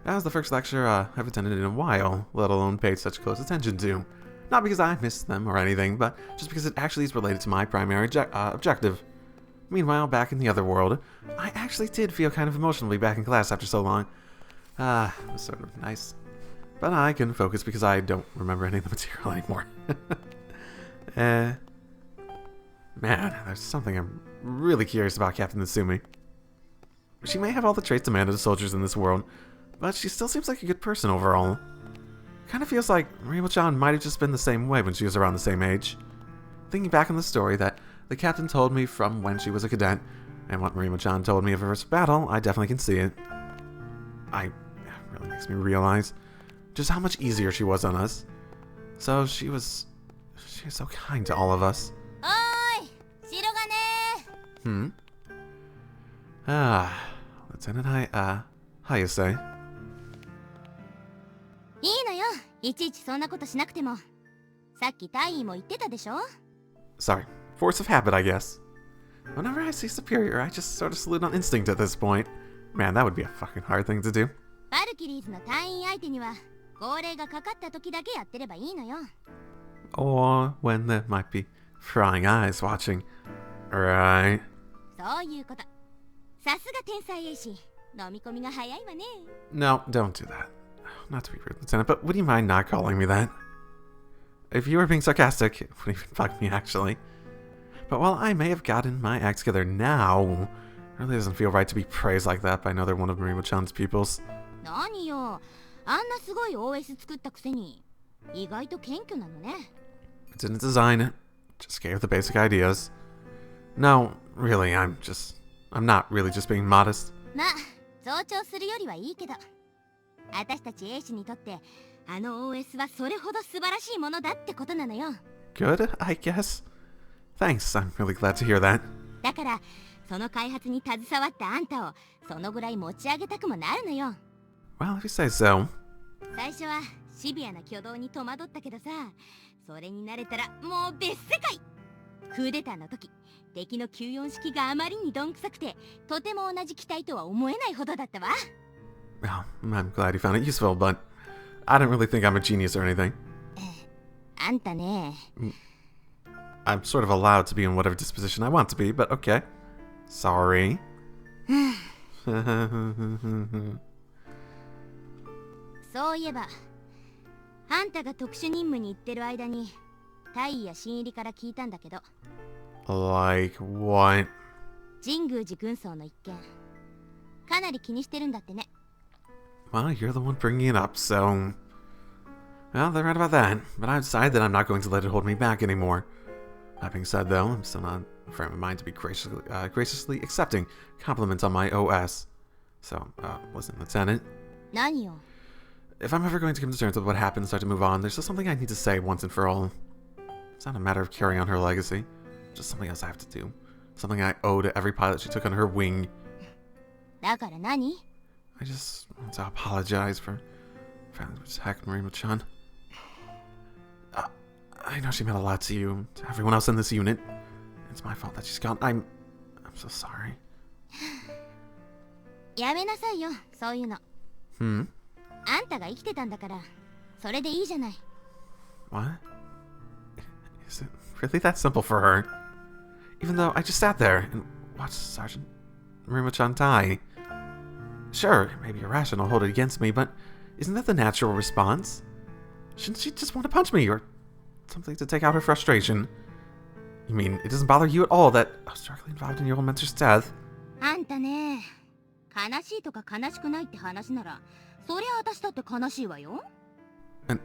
That was the first lecture I've attended in a while, let alone paid such close attention to. Not because I missed them or anything, but just because it actually is related to my primary objective. Meanwhile, back in the other world, I actually did feel kind of emotionally back in class after so long. It was sort of nice. But I couldn't focus because I don't remember any of the material anymore. Man, there's something I'm really curious about Captain Natsumi. She may have all the traits demanded of soldiers in this world, but she still seems like a good person overall. Kind of feels like Marimo-chan might have just been the same way when she was around the same age. Thinking back on the story that the captain told me from when she was a cadet, and what Marimo-chan told me of her first battle, I definitely can see it. It really makes me realize just how much easier she was on us. So she was so kind to all of us. おーい、城がね Lieutenant Hayase. いいのよ、いちいちそんなことしなくても。さっき大尉も言ってたでしょ。 Sorry, force of habit, I guess. Whenever I see Superior, I just sort of salute on instinct at this point. Man, that would be a fucking hard thing to do. バルキリーズの隊員相手には号令がかかった時だけやってればいいのよ。 Or when there might be prying eyes watching. Right. そういうこと。さすが天才衛士、飲み込みが早いわね。 No, don't do that. Not to be rude, Lieutenant, but would you mind not calling me that? If you were being sarcastic, it wouldn't even bug me, actually. But while I may have gotten my act together now, it really doesn't feel right to be praised like that by another one of Marimo-chan's pupils. 何よ、あんなすごい OS 作ったくせに意外と謙虚なのね。 I didn't design it, just gave the basic ideas. No, really, I'm not really just being modest. まあ、増長するよりはいいけど、私たち衛士にとってあの OS はそれほど素晴らしいものだってことなのよ。 Good, I guess. Thanks, I'm really glad to hear that. だからその開発に携わったあんたをそのぐらい持ち上げたくもなるのよ。 Well, if you say so. 最初はシビアな挙動に戸惑ったけどさ、それに慣れたらもう別世界。クーデターの時、敵の94式があまりにどんくさくて、とても同じ機体とは思えないほどだったわ。 Well, I'm glad you found it useful, but I don't really think I'm a genius or anything. あんたね。I'm sort of allowed to be in whatever disposition I want to be, but okay. Sorry. そういえば、あんたが特殊任務に行ってる間に、大尉や新入りから聞いたんだけど、 Like what? 神宮寺軍曹の一件、かなり気にしてるんだってね。 Well, you're the one bringing it up, so... Well, they're right about that, but I've decided that I'm not going to let it hold me back anymore. That being said, though, I'm still not in a frame of mind to be graciously accepting compliments on my OS. So, listen, Lieutenant. 何よ。 If I'm ever going to come to terms with what happened and start to move on, there's just something I need to say once and for all. It's not a matter of carrying on her legacy. Just something else I have to do. Something I owe to every pilot she took under her wing. だから何？ I just want to apologize for failing to protect Marimo-chan. I know she meant a lot to you, to everyone else in this unit. It's my fault that she's gone. I'm so sorry. やめなさいよ、そういうの。Hmm? あんたが生きてたんだから、それでいいじゃない。What? Is it really that simple for her? Even though I just sat there and watched Sergeant Rimachan die. Sure, it may be irrational to hold it against me, but isn't that the natural response? Shouldn't she just want to punch me or something to take out her frustration? You mean it doesn't bother you at all that I was directly involved in your old mentor's death? あんたね、悲しいとか悲しくないって話なら、そりゃ私だって悲しいわよ。And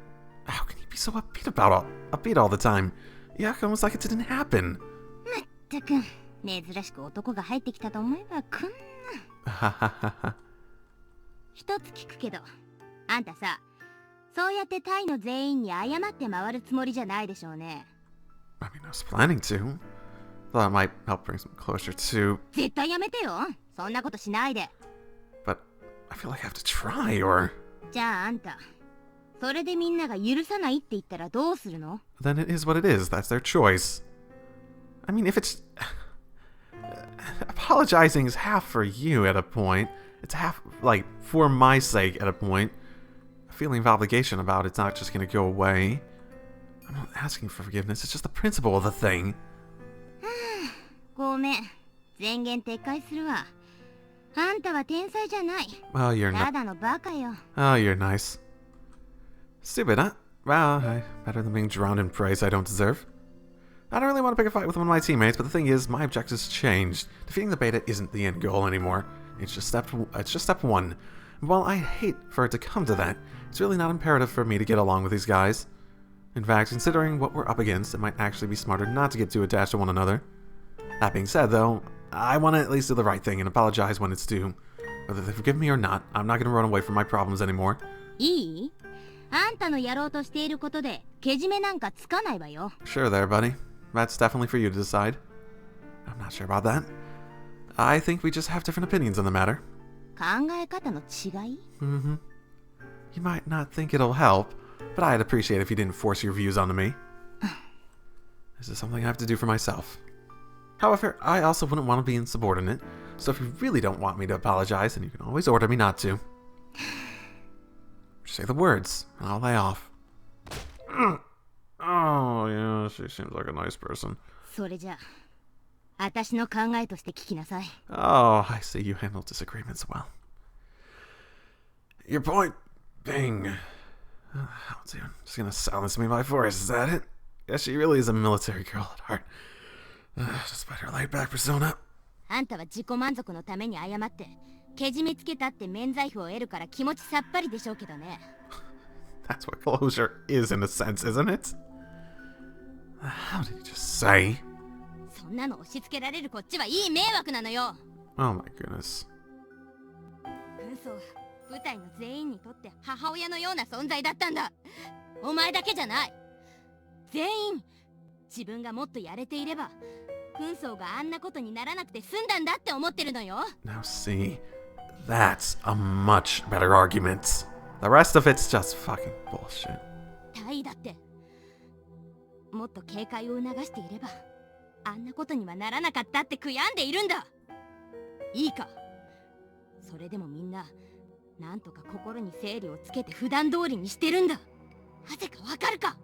how can you be so upbeat all the time? You act almost like it didn't happen. まったく、珍しく男が入ってきたと思えばこんな。Ha ha ha ha. 一つ聞くけど、あんたさ、そうやってタイの全員に謝って回るつもりじゃないでしょうね。I mean, I was planning to. Thought it might help bring some closure to. 絶対やめてよ。そんなことしないで。But I feel like I have to try, or. じゃああんた、それでみんなが許さないって言ったらどうするの？ Then it is what it is. That's their choice. I mean, if it's. Apologizing is half for you at a point. It's half, like, for my sake at a point. A feeling of obligation about it's not just gonna go away. I'm not asking for forgiveness, it's just the principle of the thing. ごめん。前言撤回するわ。あんたは天才じゃない。 Oh, you're た not. だのバカよ。 Oh, you're nice. Stupid, huh? Well, better than being drowned in praise I don't deserve. I don't really want to pick a fight with one of my teammates, but the thing is, my objectives changed. Defeating the beta isn't the end goal anymore. It's just step one. And while I hate for it to come to that, it's really not imperative for me to get along with these guys. In fact, considering what we're up against, it might actually be smarter not to get too attached to one another. That being said, though, I want to at least do the right thing and apologize when it's due. Whether they forgive me or not, I'm not going to run away from my problems anymore. いい？あんたのやろうとしていることで、けじめなんかつかないわよ。 Sure there, buddy. That's definitely for you to decide. I'm not sure about that. I think we just have different opinions on the matter. 考え方の違い？ Mm-hmm. You might not think it'll help, but I'd appreciate if you didn't force your views onto me. This is something I have to do for myself. However, I also wouldn't want to be insubordinate, so if you really don't want me to apologize, then you can always order me not to. Just say the words, and I'll lay off. Oh, yeah, she seems like a nice person. それじゃあ、私の考えとして聞きなさい。 Oh, I see you handle disagreements well. Your point being... Let's see, I'm just gonna silence me by force, is that it? Yeah, she really is a military girl at heart. Despite her laid-back persona. あんたは自己満足のために謝って、けじめつけたって免罪符を得るから気持ちさっぱりでしょうけどね。That's what closure is in a sense, isn't it? How did you just say? そんなの押し付けられるこっちはいい迷惑なのよ。 Oh my goodness. 軍曹は部隊の全員にとって母親のような存在だったんだ。お前だけじゃない。全員、自分がもっとやれていれば、軍曹があんなことにならなくて済んだんだって思ってるのよ。 Now see, that's a much better argument. The rest of it's just fucking bullshit. タイだって、もっと警戒を促していれば、あんなことにはならなかったって悔やんでいるんだ。いいか。それでもみんな、なんとか心に整理をつけて普段通りにしてるんだ。なぜかわかるか。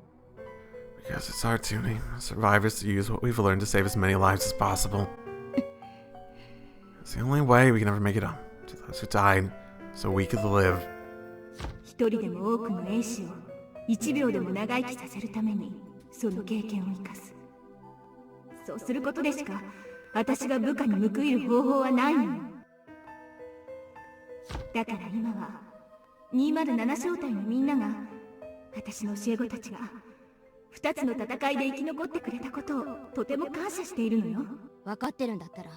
Because it's our duty, as survivors, to use what we've learned to save as many lives as possible. It's the only way we can ever make it up to those who died, so we could live. 一人でも多くの兵士を一秒でも長生きさせるためにその経験を生かす。そうすることでしか私が部下に報いる方法はないの。だから今は207小隊のみんなが私の教え子たちが2つの戦いで生き残ってくれたことをとても感謝しているのよ。分かってるんだったら、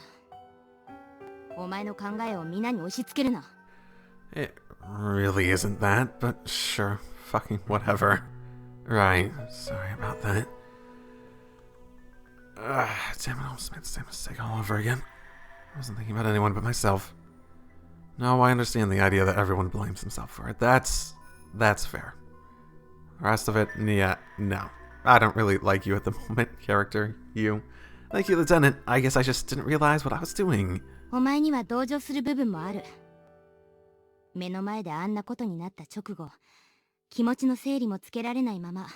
お前の考えを皆に押し付けるな。 It really isn't that, but sure, fucking whatever. Right, sorry about that. Damn it, I almost made the same mistake all over again. I wasn't thinking about anyone but myself. No, I understand the idea that everyone blames himself for it. That's fair. The rest of it, yeah, no. I don't really like you at the moment, character. You. Thank you, Lieutenant. I guess I just didn't realize what I was doing. お前には同情する部分もある。目の前であんなことになった直後、気持ちの整理もつけられないまま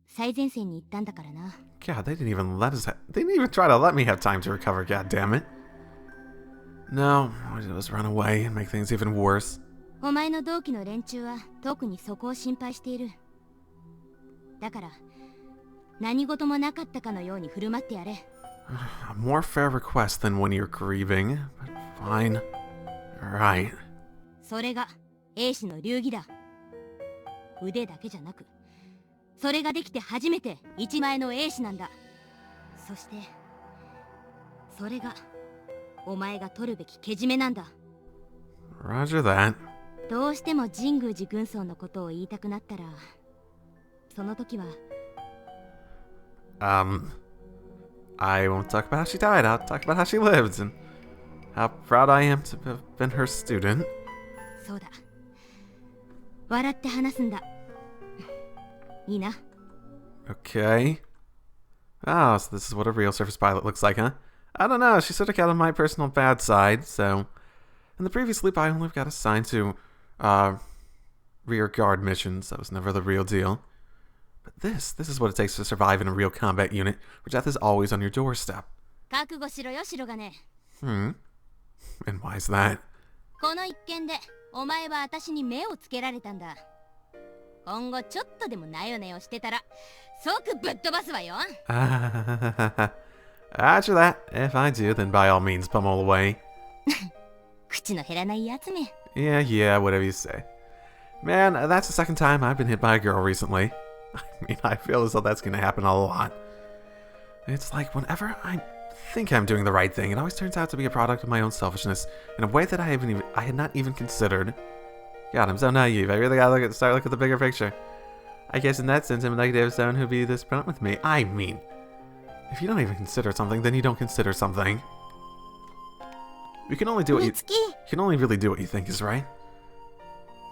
最前線に行ったんだからな。God, they didn't even try to let me have time to recover, god damn it. No, all I did was run away and make things even worse. お前の同期の連中は特にそこを心配している。だから何事もなかったかのように振る舞ってやれ。A more fair request than when you're grieving, but fine. Alright. それが英士の流儀だ。腕だけじゃなく、それができて初めて一枚の英士なんだ。そしてそれがお前が取るべきけじめなんだ。 Roger that. どうしても神宮寺軍曹のことを言いたくなったら、その時は I won't talk about how she died. I'll talk about how she lived and how proud I am to have been her student. そうだ。笑って話すんだ。いいな。 Okay. Oh, so this is what a real surface pilot looks like, huh? I don't know. She sort of got on my personal bad side, so... In the previous loop, I only got assigned to, rear guard missions. That was never the real deal. But this is what it takes to survive in a real combat unit, where death is always on your doorstep. 覚悟しろよ、白金。 And why's that? この一件でお前は私に目をつけられたんだ。今後ちょっとでもなよねをしてたら即ぶっ飛ばすわよ。After that, if I do, then by all means pummel away. 口の減らないやつめ。 Yeah, whatever you say. Man, that's the second time I've been hit by a girl recently. I mean, I feel as though that's gonna happen a lot. It's like whenever I think I'm doing the right thing, it always turns out to be a product of my own selfishness in a way that I had not even considered. God, I'm so naive. I really gotta start looking at the bigger picture. I guess in that sense, I'm like someone who'd be this blunt with me. I mean, if you don't even consider something, then you don't consider something. You can only do what you can only really do what you think is right.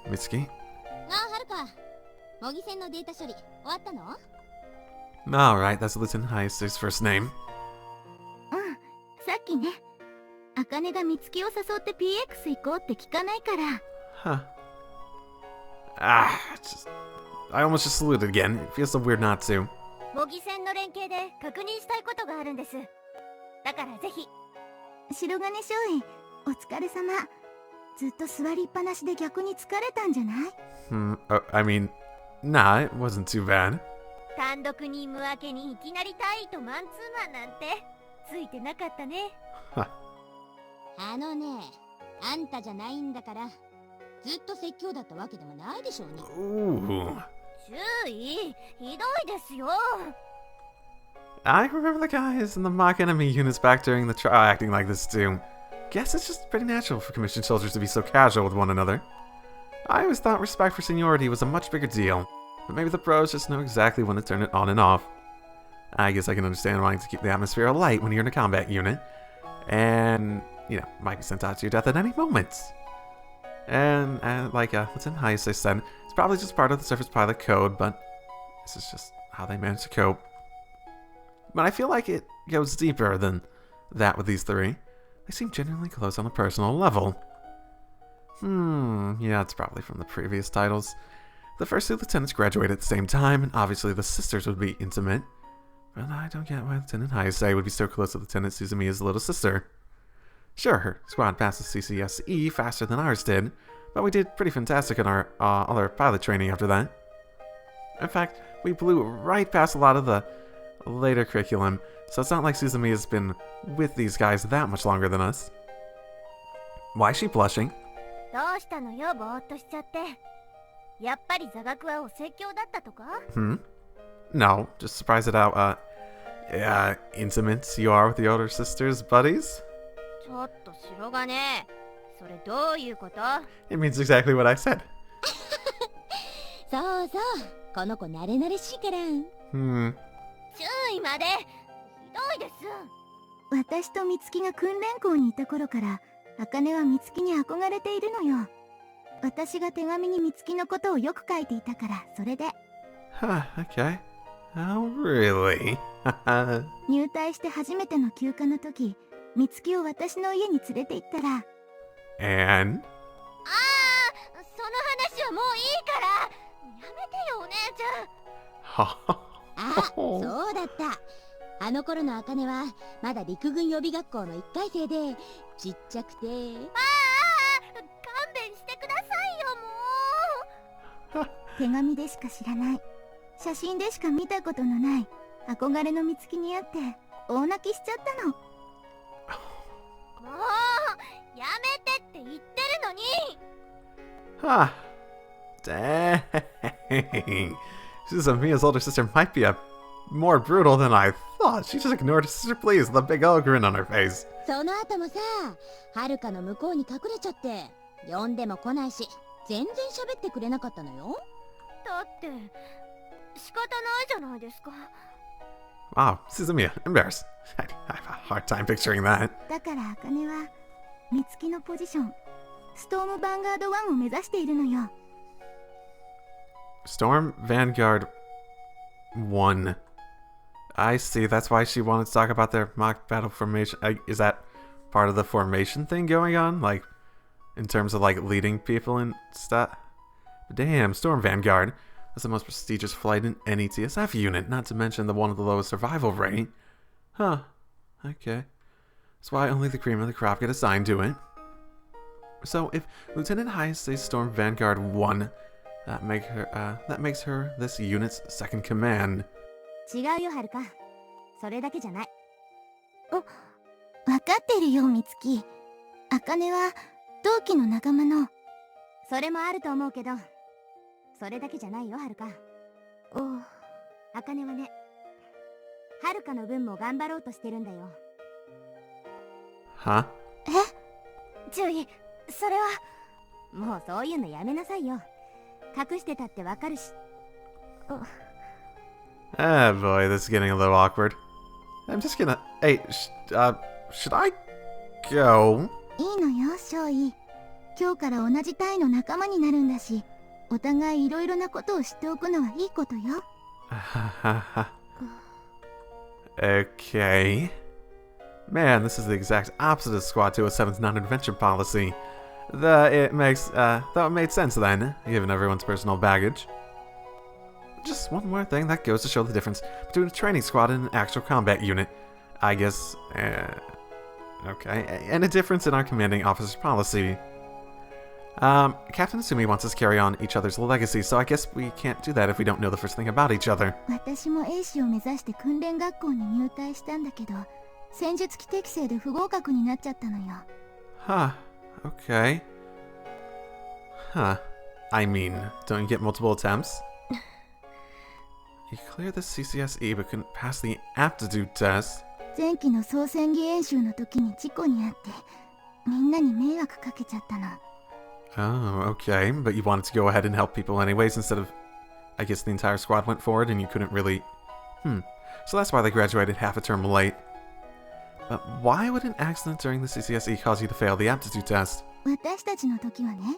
Mitsuki. あ、はるか。模擬戦のデータ処理終わったの？ Alright, that's Lieutenant Hayasu's first name. さっきね。茜が美月を誘って PX 行こうって聞かないから。 Huh. I almost just saluted again. It feels so weird not to. 模擬戦の連携で確認したいことがあるんです。だからぜひ。白金少尉、お疲れ様。ずっと座りっぱなしで逆に疲れたんじゃない？ I mean, nah, it wasn't too bad. 単独任務明けにいきなり隊員とマンツーマンなんてついてなかったね。あのね、あんたじゃないんだから、ずっと説教だったわけでもないでしょうね。Ooh. 注意、ひどいですよ。I remember the guys in the mock enemy units back during the trial acting like this too. Guess it's just pretty natural for commissioned soldiers to be so casual with one another. I always thought respect for seniority was a much bigger deal, but maybe the pros just know exactly when to turn it on and off. I guess I can understand wanting to keep the atmosphere light when you're in a combat unit, and, you know, might be sent out to your death at any moment. And like Lieutenant Hayase said, it's probably just part of the surface pilot code, but this is just how they manage to cope. But I feel like it goes deeper than that with these three. They seem genuinely close on a personal level. Yeah, it's probably from the previous titles. The first two lieutenants graduated at the same time, and obviously the sisters would be intimate. But I don't get why Lieutenant Hayase would be so close to Lieutenant Suzumiya's little sister. Sure, her squad passed the CCSE faster than ours did, but we did pretty fantastic in our other pilot training after that. In fact, we blew right past a lot of the later curriculum, so it's not like Suzumiya's been with these guys that much longer than us. Why is she blushing? どうしたのよ、ぼーっとしちゃって。やっぱり座学はお説教だったとか？ No, just surprised at how, intimate you are with the older sister's buddies. ちょっと白金、それどういうこと？ It means exactly what I said. そうそう、この子慣れ慣れしいから。注意まで、ひどいです。私と美月が訓練校にいた頃から、茜は美月に憧れているのよ。私が手紙に美月のことをよく書いていたから、それで。Okay. Oh, really? 入隊して初めての休暇の時、美月を私の家に連れて行ったら、 And? ああ、その話はもういいからやめてよお姉ちゃん。あ、そうだった。あの頃の茜はまだ陸軍予備学校の1回生でちっちゃくて、ああ、勘弁してくださいよもう。手紙でしか知らない、写真でしか見たことのない憧れの美月に会って大泣きしちゃったの。もうやめてって言ってるのに。Huh. Dang. Suzumiya's older sister might be more brutal than I thought. She just ignored her sister please with a big old grin on her face. その後もさ、はるかの向こうに隠れちゃって呼んでも来ないし、全然喋ってくれなかったのよ。だって仕方ないじゃないですか。 Wow, Suzumiya, embarrassed. I have a hard time picturing that. だから茜は美月のポジション、ストームヴァンガード1を目指しているのよ。 Storm Vanguard 1. I see, that's why she wanted to talk about their mock battle formation. Is that part of the formation thing going on? Like, in terms of, like, leading people and stuff? Damn, Storm Vanguard. That's the most prestigious flight in any TSF unit, not to mention the one with the lowest survival rate. Huh. Okay. That's why only the cream of the crop get assigned to it. So, if Lieutenant Hayes says Storm Vanguard 1, that makes her this unit's second command. 違うよはるか、それだけじゃない。分かってるよ美月。茜は同期の仲間の。それもあると思うけど、それだけじゃないよはるか。茜はね、はるかの分も頑張ろうとしてるんだよ。Huh? ジュイ、それはもうそういうのやめなさいよ。隠してたってわかるし。Ah, boy, this is getting a little awkward. I'm just gonna... Hey, should I go? いいのよ少尉。今日から同じ隊の仲間になるんだし、お互いいろいろなことを知っておくのはいいことよ。Okay. Man, this is the exact opposite of Squad 207's non-adventure policy. Though it made sense then, given everyone's personal baggage. Just one more thing that goes to show the difference between a training squad and an actual combat unit. I guess, okay, and a difference in our commanding officer's policy. Captain Asumi wants us to carry on each other's legacy, so I guess we can't do that if we don't know the first thing about each other. 私も兵士を目指して訓練学校に入隊したんだけど、戦術機適正で不合格になっちゃったのよ。Huh, okay. Huh. I mean, don't you get multiple attempts? You cleared the CCSE but couldn't pass the aptitude test. 前期の総戦技演習の時に事故に遭って、みんなに迷惑かけちゃったの。Oh, okay. But you wanted to go ahead and help people anyways instead of... I guess the entire squad went forward and you couldn't really... So that's why they graduated half a term late. But why would an accident during the CCSE cause you to fail the aptitude test? 私たちの時はね、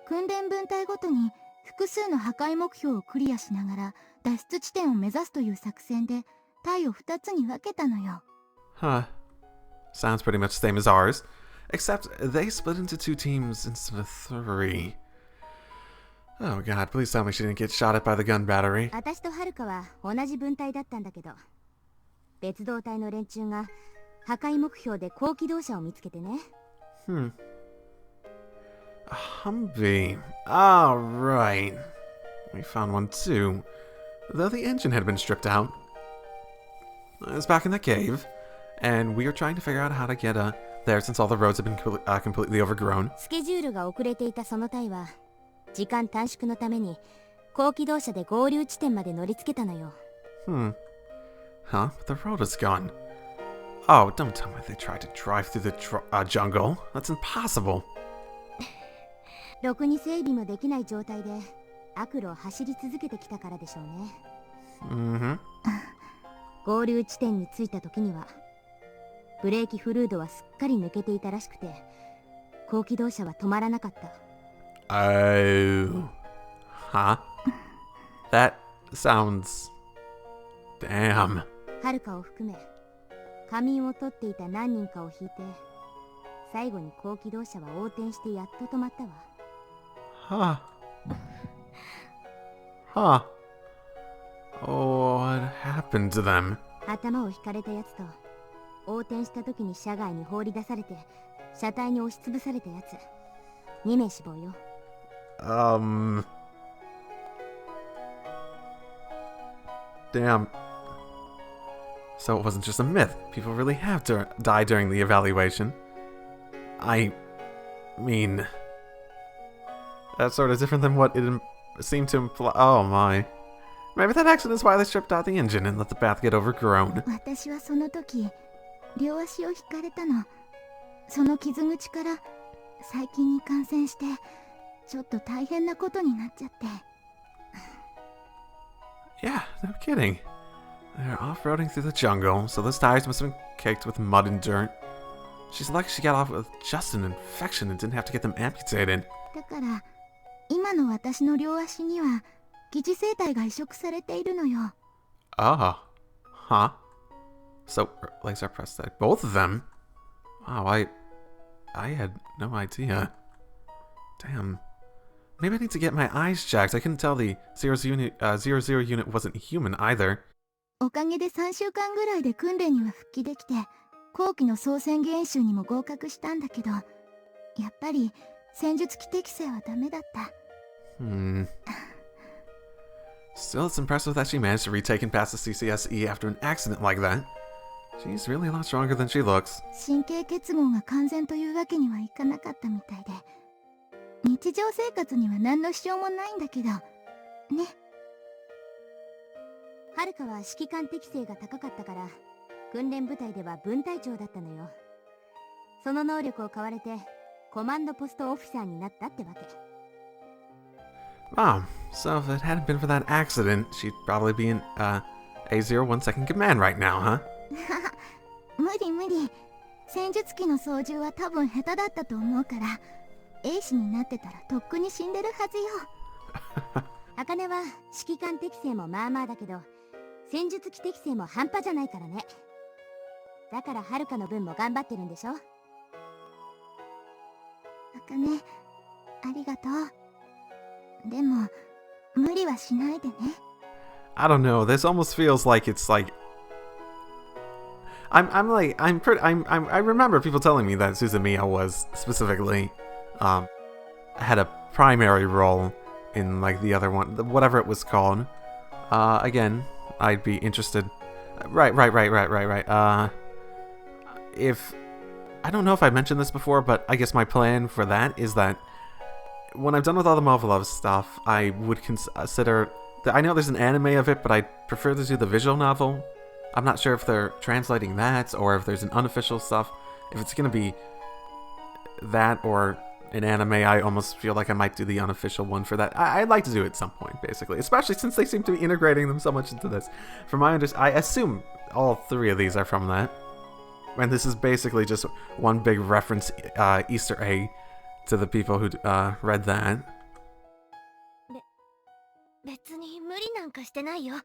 訓練分隊ごとに複数の破壊目標をクリアしながら脱出地点を目指すという作戦で隊を2つに分けたのよ。Huh. Sounds pretty much the same as ours. Except they split into 2 teams instead of 3. Oh god, please tell me she didn't get shot at by the gun battery. 私とはるかは同じ分隊だったんだけど、別動隊の連中が破壊目標で高機動車を見つけてね。A Humvee. Alright. We found one too. Though the engine had been stripped out. It's back in the cave. And we are trying to figure out how to get there since all the roads have been completely overgrown. スケジュールが遅れていたその隊は、時間短縮のために高機動車で合流地点まで乗り付けたのよ。Huh, but the road is gone. Oh, don't tell me they tried to drive through the jungle. That's impossible. ろくに整備もできない状態で悪路を走り続けてきたからでしょうね。合流地点に着いた時にはブレーキフルードはすっかり抜けていたらしくて、高機動車は止まらなかった。Oh. Huh? That sounds Damn. はるかを含め仮眠をとっていた何人かを引いて、最後に高機動車は横転してやっと止まったわ。Huh. Oh, what happened to them? 頭を引かれたやつと、横転した時に車外に放り出されて車体に押しつぶされたやつ、2名死亡よ。Damn. So it wasn't just a myth. People really have died during the evaluation. I mean, that's sort of different than what it seemed to imply. Oh my. Maybe that accident is why they stripped out the engine and let the path get overgrown. 私はその時両足を引かれたの。その傷口から細菌に感染してちょっと大変なことになっちゃって。Yeah, no kidding. They're off-roading through the jungle, so those tires must have been caked with mud and dirt. She's lucky she got off with just an infection and didn't have to get them amputated. だから今の私の両足には疑似生体が移植されているのよ。Ah. Huh. So, her legs are prosthetic. Both of them? Wow, I had no idea. Damn. Maybe I need to get my eyes checked. I couldn't tell the 00 unit wasn't human either. おかげで3週間ぐらいで訓練には復帰できて、後期の総戦技演習にも合格したんだけど、やっぱり戦術機適性はダメだった。Still, it's impressive that she managed to retake and pass the CCSE after an accident like that. She's really a lot stronger than she looks. 神経結合が完全というわけにはいかなかったみたいで、日常生活には何の支障もないんだけどね。はるかは指揮官適性が高かったから、訓練部隊では分隊長だったのよ。その能力を買われてコマンドポストオフィサーになったってわけ。Wow, so if it hadn't been for that accident, she'd probably be in A01 Second Command right now, huh? 無理無理。戦術機の操縦は多分下手だったと思うから、兵士になってたらとっくに死んでるはずよ。茜は指揮官適性もまあまあだけど、戦術機適性も半端じゃないからね。だからはるかの分も頑張ってるんでしょ。茜、ありがとう。でも無理はしないでね。I don't know. This almost feels like it's like I remember people telling me that Suzumiya was specifically had a primary role in like the other one, whatever it was called. Again, I'd be interested. Right. If I don't know if I mentioned this before, but I guess my plan for that is that when I'm done with all the Muv-Luv stuff, I would consider. I know there's an anime of it, but I'd prefer to do the visual novel. I'm not sure if they're translating that or if there's an unofficial stuff. If it's gonna be that or an anime, I almost feel like I might do the unofficial one for that. I'd like to do it at some point, basically, especially since they seem to be integrating them so much into this. From my I assume all three of these are from that. And this is basically just one big reference Easter egg to the people who read that. 別に無理なんかしてないよ。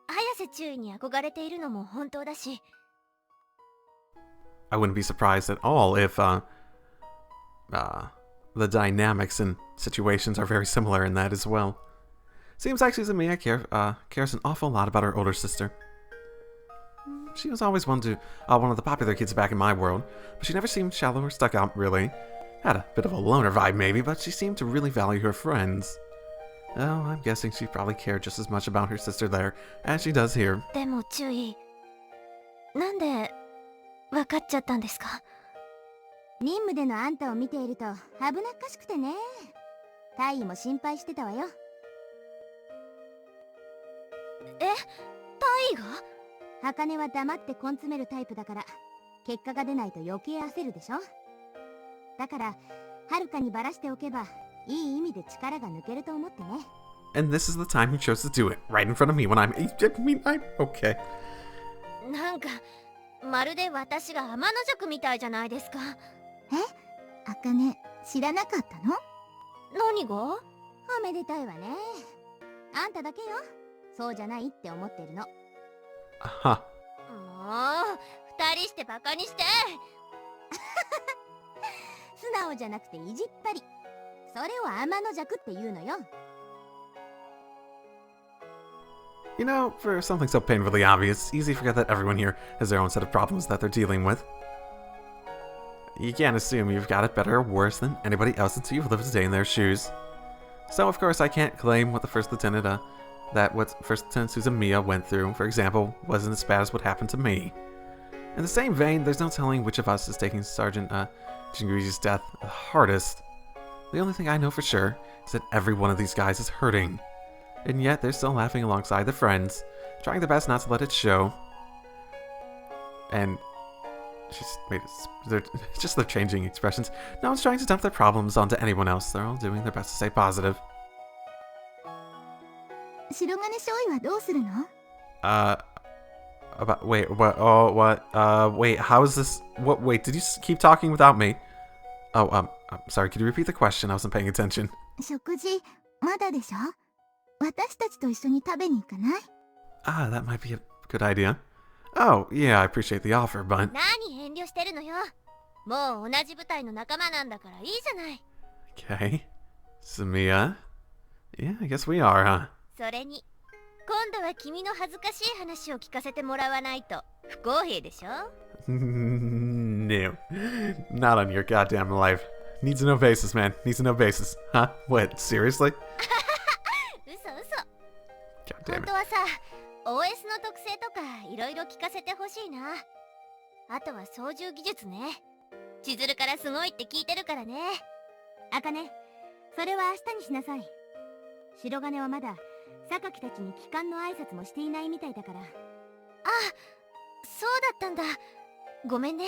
早瀬注意に憧れているのも本当だし。I wouldn't be surprised at all if the dynamics and situations are very similar in that as well. Seems like Suzumiya cares an awful lot about her older sister. She was always one of the popular kids back in my world, but she never seemed shallow or stuck out, really. Had a bit of a loner vibe maybe, but she seemed to really value her friends. Oh, I'm guessing she probably cared just as much about her sister there as she does here. でも注意。なんで分かっちゃったんですか？任務でのあんたを見ていると危なっかしくてね。大尉も心配してたわよ。え、大尉が？茜は黙って根詰めるタイプだから、結果が出ないと余計焦るでしょ。だからはるかにバラしておけばいい意味で力が抜けると思ってね。And this is the time he chose to do it, right in front of me when I'm okay. なんかまるで私が天の弱みたいじゃないですか。え、茜、知らなかったの？何が？おめでたいわね。あんただけよ、そうじゃないって思ってるの。Huh. もう二人してバカにして素直じゃなくて意地っ張り。それを天の弱って言うのよ。You know, for something so painfully obvious, it's easy to forget that everyone here has their own set of problems that they're dealing with. You can't assume you've got it better or worse than anybody else until you've lived a day in their shoes. So, of course, I can't claim what First Lieutenant Suzumiya went through, for example, wasn't as bad as what happened to me. In the same vein, there's no telling which of us is taking Sergeant Jinguichi's death the hardest. The only thing I know for sure is that every one of these guys is hurting. And yet, they're still laughing alongside their friends, trying their best not to let it show. And they're changing expressions. No one's trying to dump their problems onto anyone else. They're all doing their best to stay positive. 白金少尉はどうするの？ Wait, what? Oh, what? Wait, how is this? What? Wait, did you keep talking without me? Oh, I'm sorry, could you repeat the question? I wasn't paying attention. 食事まだでしょ？私たちと一緒に食べに行かない？ Ah, that might be a good idea. Oh, yeah, I appreciate the offer, but... 何遠慮してるのよ。もう同じ部隊の仲間なんだからいいじゃない。 Okay. Sumiya? Yeah, I guess we are, huh? それに今度は君の恥ずかしい話を聞かせてもらわないと不公平でしょ。 No. Not on your goddamn life. Needs no basis, man. Needs no basis. Huh? What? Seriously? 嘘嘘。 God damn 本 it. 当はさ、OS の特性とかいろいろ聞かせてほしいな。あとは操縦技術ね。千鶴からすごいって聞いてるからね。茜、それは明日にしなさい。白金はまだ榊たちに帰還の挨拶もしていないみたいだから。あ、そうだったんだ。ごめんね。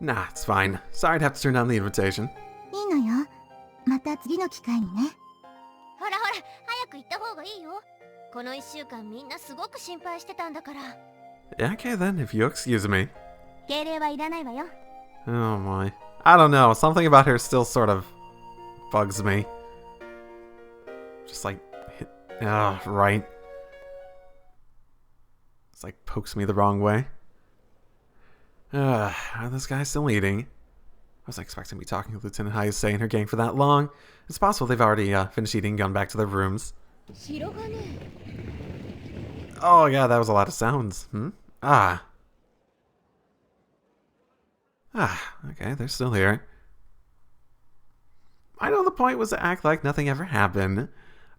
Nah, it's fine. Sorry to have to turn down the invitation. いいのよ。また次の機会にね。ほらほら、早く行った方がいいよ。この1週間みんなすごく心配してたんだから。 Okay then, if you excuse me. 敬礼はいらないわよ。 Oh my. I don't know, something about her still sort of bugs me. Just like, right. It's like pokes me the wrong way. Are this guy still eating? I wasn't expecting to be talking to Lieutenant Hayase and her gang for that long. It's possible they've already finished eating and gone back to their rooms. Oh yeah, that was a lot of sounds. Okay, they're still here. I know the point was to act like nothing ever happened,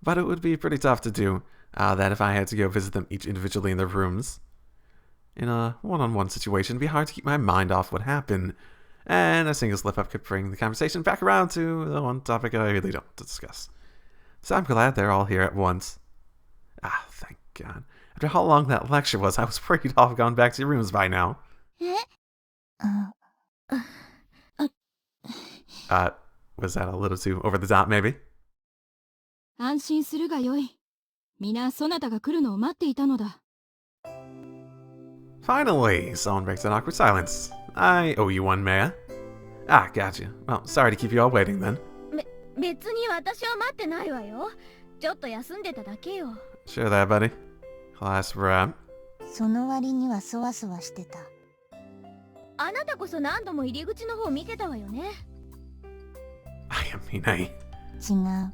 but it would be pretty tough to do that if I had to go visit them each individually in their rooms. In a one-on-one situation, it'd be hard to keep my mind off what happened, and a single slip-up could bring the conversation back around to the one topic I really don't discuss. So I'm glad they're all here at once. Thank God. After how long that lecture was, I was worried all gone back to your rooms by now. え？ Was that a little too over the top, maybe? 安心するがよい。皆そなたが来るのを待っていたのだ。 Finally, someone breaks an awkward silence. I owe you one, Maya. Gotcha. Well, sorry to keep you all waiting then. 別に私は待ってないわよ。ちょっと休んでただけよ。 Sure that, buddy. Class rep. その割にはそわそわしてた。あなたこそ何度も入り口の方見てたわよね。I mean, hey. 違う。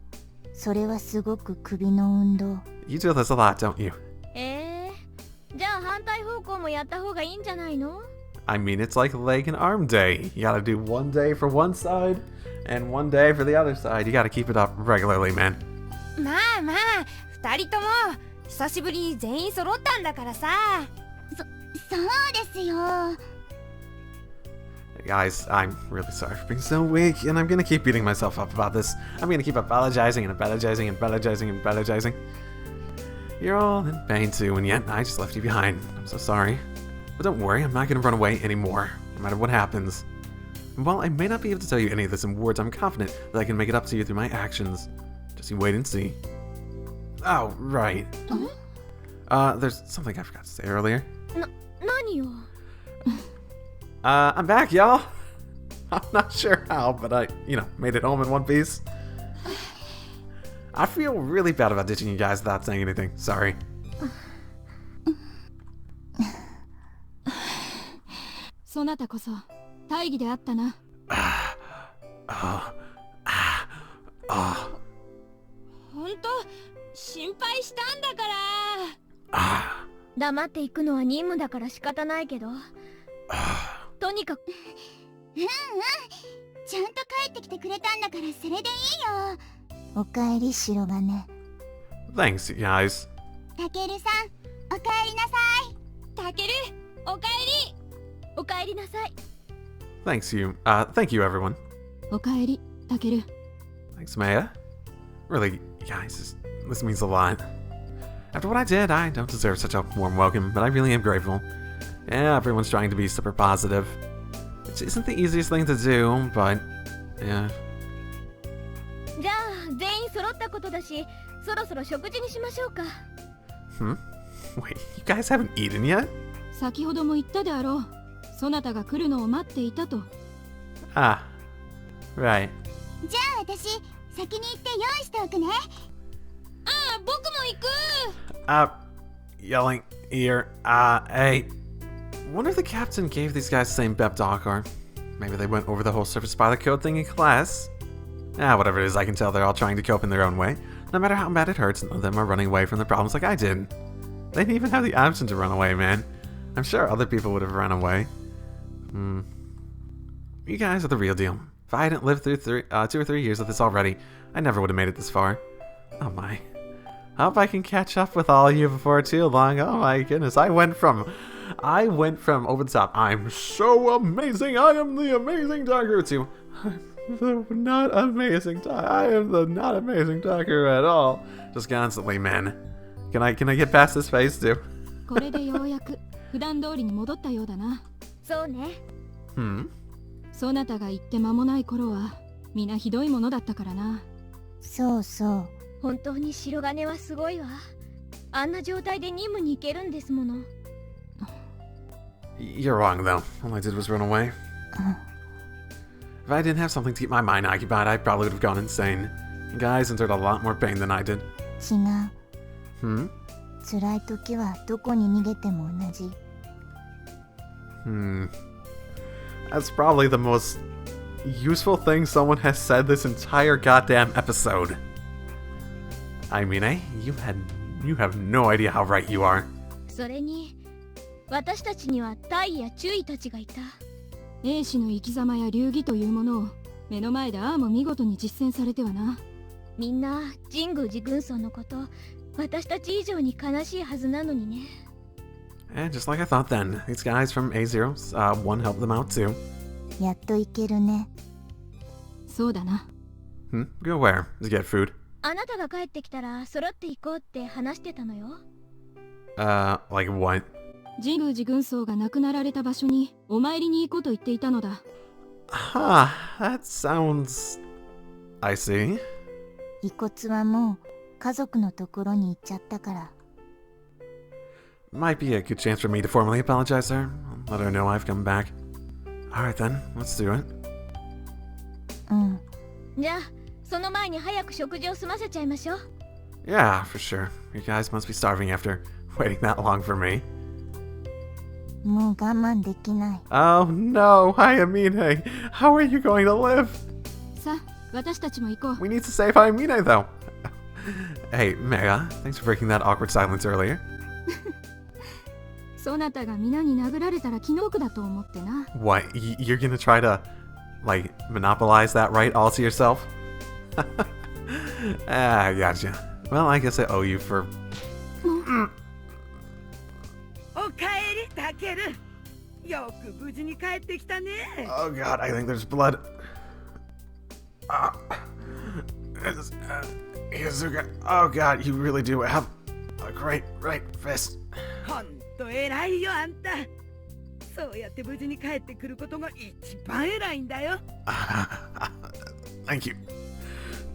それはすごく首の運動。You do this a lot, don't you? じゃあ反対方向もやった方がいいんじゃないの？ I mean, it's like leg and arm day. You gotta do one day for one side, and one day for the other side. You gotta keep it up regularly, man. まあまあ、二人とも久しぶりに全員揃ったんだからさ。そうですよ。 Guys, I'm really sorry for being so weak, and I'm gonna keep beating myself up about this. I'm gonna keep apologizing and apologizing and apologizing and apologizing. You're all in pain too, and yet I just left you behind. I'm so sorry. But don't worry, I'm not gonna run away anymore, no matter what happens. And while I may not be able to tell you any of this in words, I'm confident that I can make it up to you through my actions. Just you wait and see. Oh, right. There's something I forgot to say earlier. 何よ。I'm back, y'all. I'm not sure how, but I, made it home in one piece. I feel really bad about ditching you guys without saying anything. Sorry. なたこそ大義であったな。ほんと心配したんだから。黙っていくのは任務だから仕方ないけど、とにかくちゃんと帰ってきてくれたんだからそれでいいよ。おかえり白金。 Thanks, you guys. たけるさんおかえりなさい。たけるおかえり。おかえりなさい。 Thank you, everyone. おかえりたける。 Thanks, Maya. Really, you guys, this means a lot. After what I did, I don't deserve such a warm welcome, but I really am grateful. Yeah, everyone's trying to be super positive, which isn't the easiest thing to do, but yeah. じゃあ全員揃ったことだし、そろそろ食事にしましょうか。Wait, you guys haven't eaten yet? 先ほども言ったであろう。そなたが来るのを待っていたと。Ah, right. じゃあ私先に行って用意しておくね。あ、僕も行く。Yelling here. Hey. Wonder if the captain gave these guys the same pep talk, or maybe they went over the whole surface pilot code thing in class. Whatever it is, I can tell they're all trying to cope in their own way. No matter how bad it hurts, none of them are running away from the problems like I did. They didn't even have the option to run away, man. I'm sure other people would have run away. You guys are the real deal. If I hadn't lived through 2 or 3 years of this already, I never would have made it this far. Oh my. I hope I can catch up with all of you before too long. Oh my goodness, I went from over the top, I'm so amazing, I am the amazing doctor, to the not amazing doctor. I am the not amazing doctor at all. Just constantly, man. Can I get past this phase too? これでようやく普段通りに戻ったようだな。そうね。そなたが行って間もない頃は皆ひどいものだったからな。そうそう。本当に白金はすごいわ。あんな状態で任務に行けるんですもの。You're wrong, though. All I did was run away. If I didn't have something to keep my mind occupied, I probably would have gone insane. You guys endured a lot more pain than I did. 違う。辛い時はどこに逃げても同じ。That's probably the most useful thing someone has said this entire goddamn episode. I mean, you have no idea how right you are. それに私たちには大や注意たちがいた。英氏の生き様や流儀というものを目の前でああも見事に実践されてはな。みんな神宮寺軍曹のこと私たち以上に悲しいはずなのにね。And just like I thought then, these guys from A0, one helped them out too. やっと行けるね。そうだな。Go where? To get food? あなたが帰ってきたら揃って行こうって話してたのよ。Like what? 神宮寺軍曹が亡くなられた場所にお参りに行こうと言っていたのだ。That sounds... I see. 遺骨はもう家族のところに行っちゃったから。Might be a good chance for me to formally apologize to her. Let her know I've come back. Alright then, let's do it. じゃあその前に早く食事を済ませちゃいましょう。Yeah, for sure. You guys must be starving after waiting that long for me. もう我慢できない。Oh no, Hayamine. How are you going to live? さあ、私たちも行こう。 We need to save Hayamine though. Hey, Mega, thanks for breaking that awkward silence earlier. そなたが皆に殴られたら気の毒だと思ってな。What? You're gonna try to, like, monopolize that right all to yourself? I gotcha. Well, I guess I owe you for... おかえり、タケル。よく無事に帰ってきたね。 Oh god, I think there's blood. Izuka, oh god, you really do have a great right fist. ほんと偉いよ、あんた。そうやって無事に帰ってくることが一番偉いんだよ。Thank you,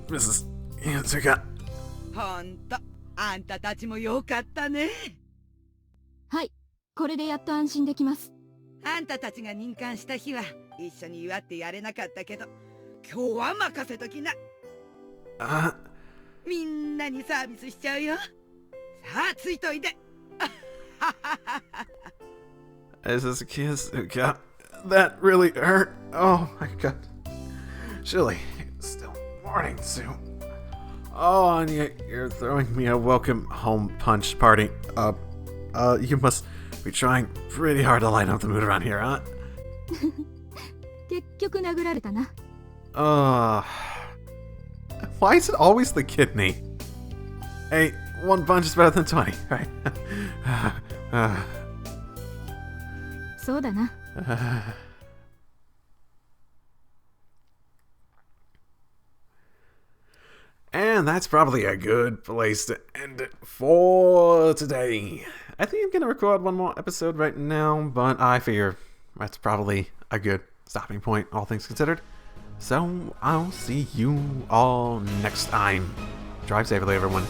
Mrs. Izuka. ほんと、あんたたちもよかったね。はい、これでやっと安心できます。あんたたちが任官した日は一緒に祝ってやれなかったけど、今日は任せときな。みんなにサービスしちゃうよ。さあ、ついといで。Izuka, That really hurt. Oh my god. Chilly. It's still morning soon. Oh, and yet you're throwing me a welcome home punch party. You must be trying pretty hard to lighten up the mood around here, huh? 結局殴られたな。Why is it always the kidney? Hey, one punch is better than 20, right? そうだな。And that's probably a good place to end it for today. I think I'm going to record one more episode right now, but I figure that's probably a good stopping point, all things considered. So I'll see you all next time. Drive safely, everyone.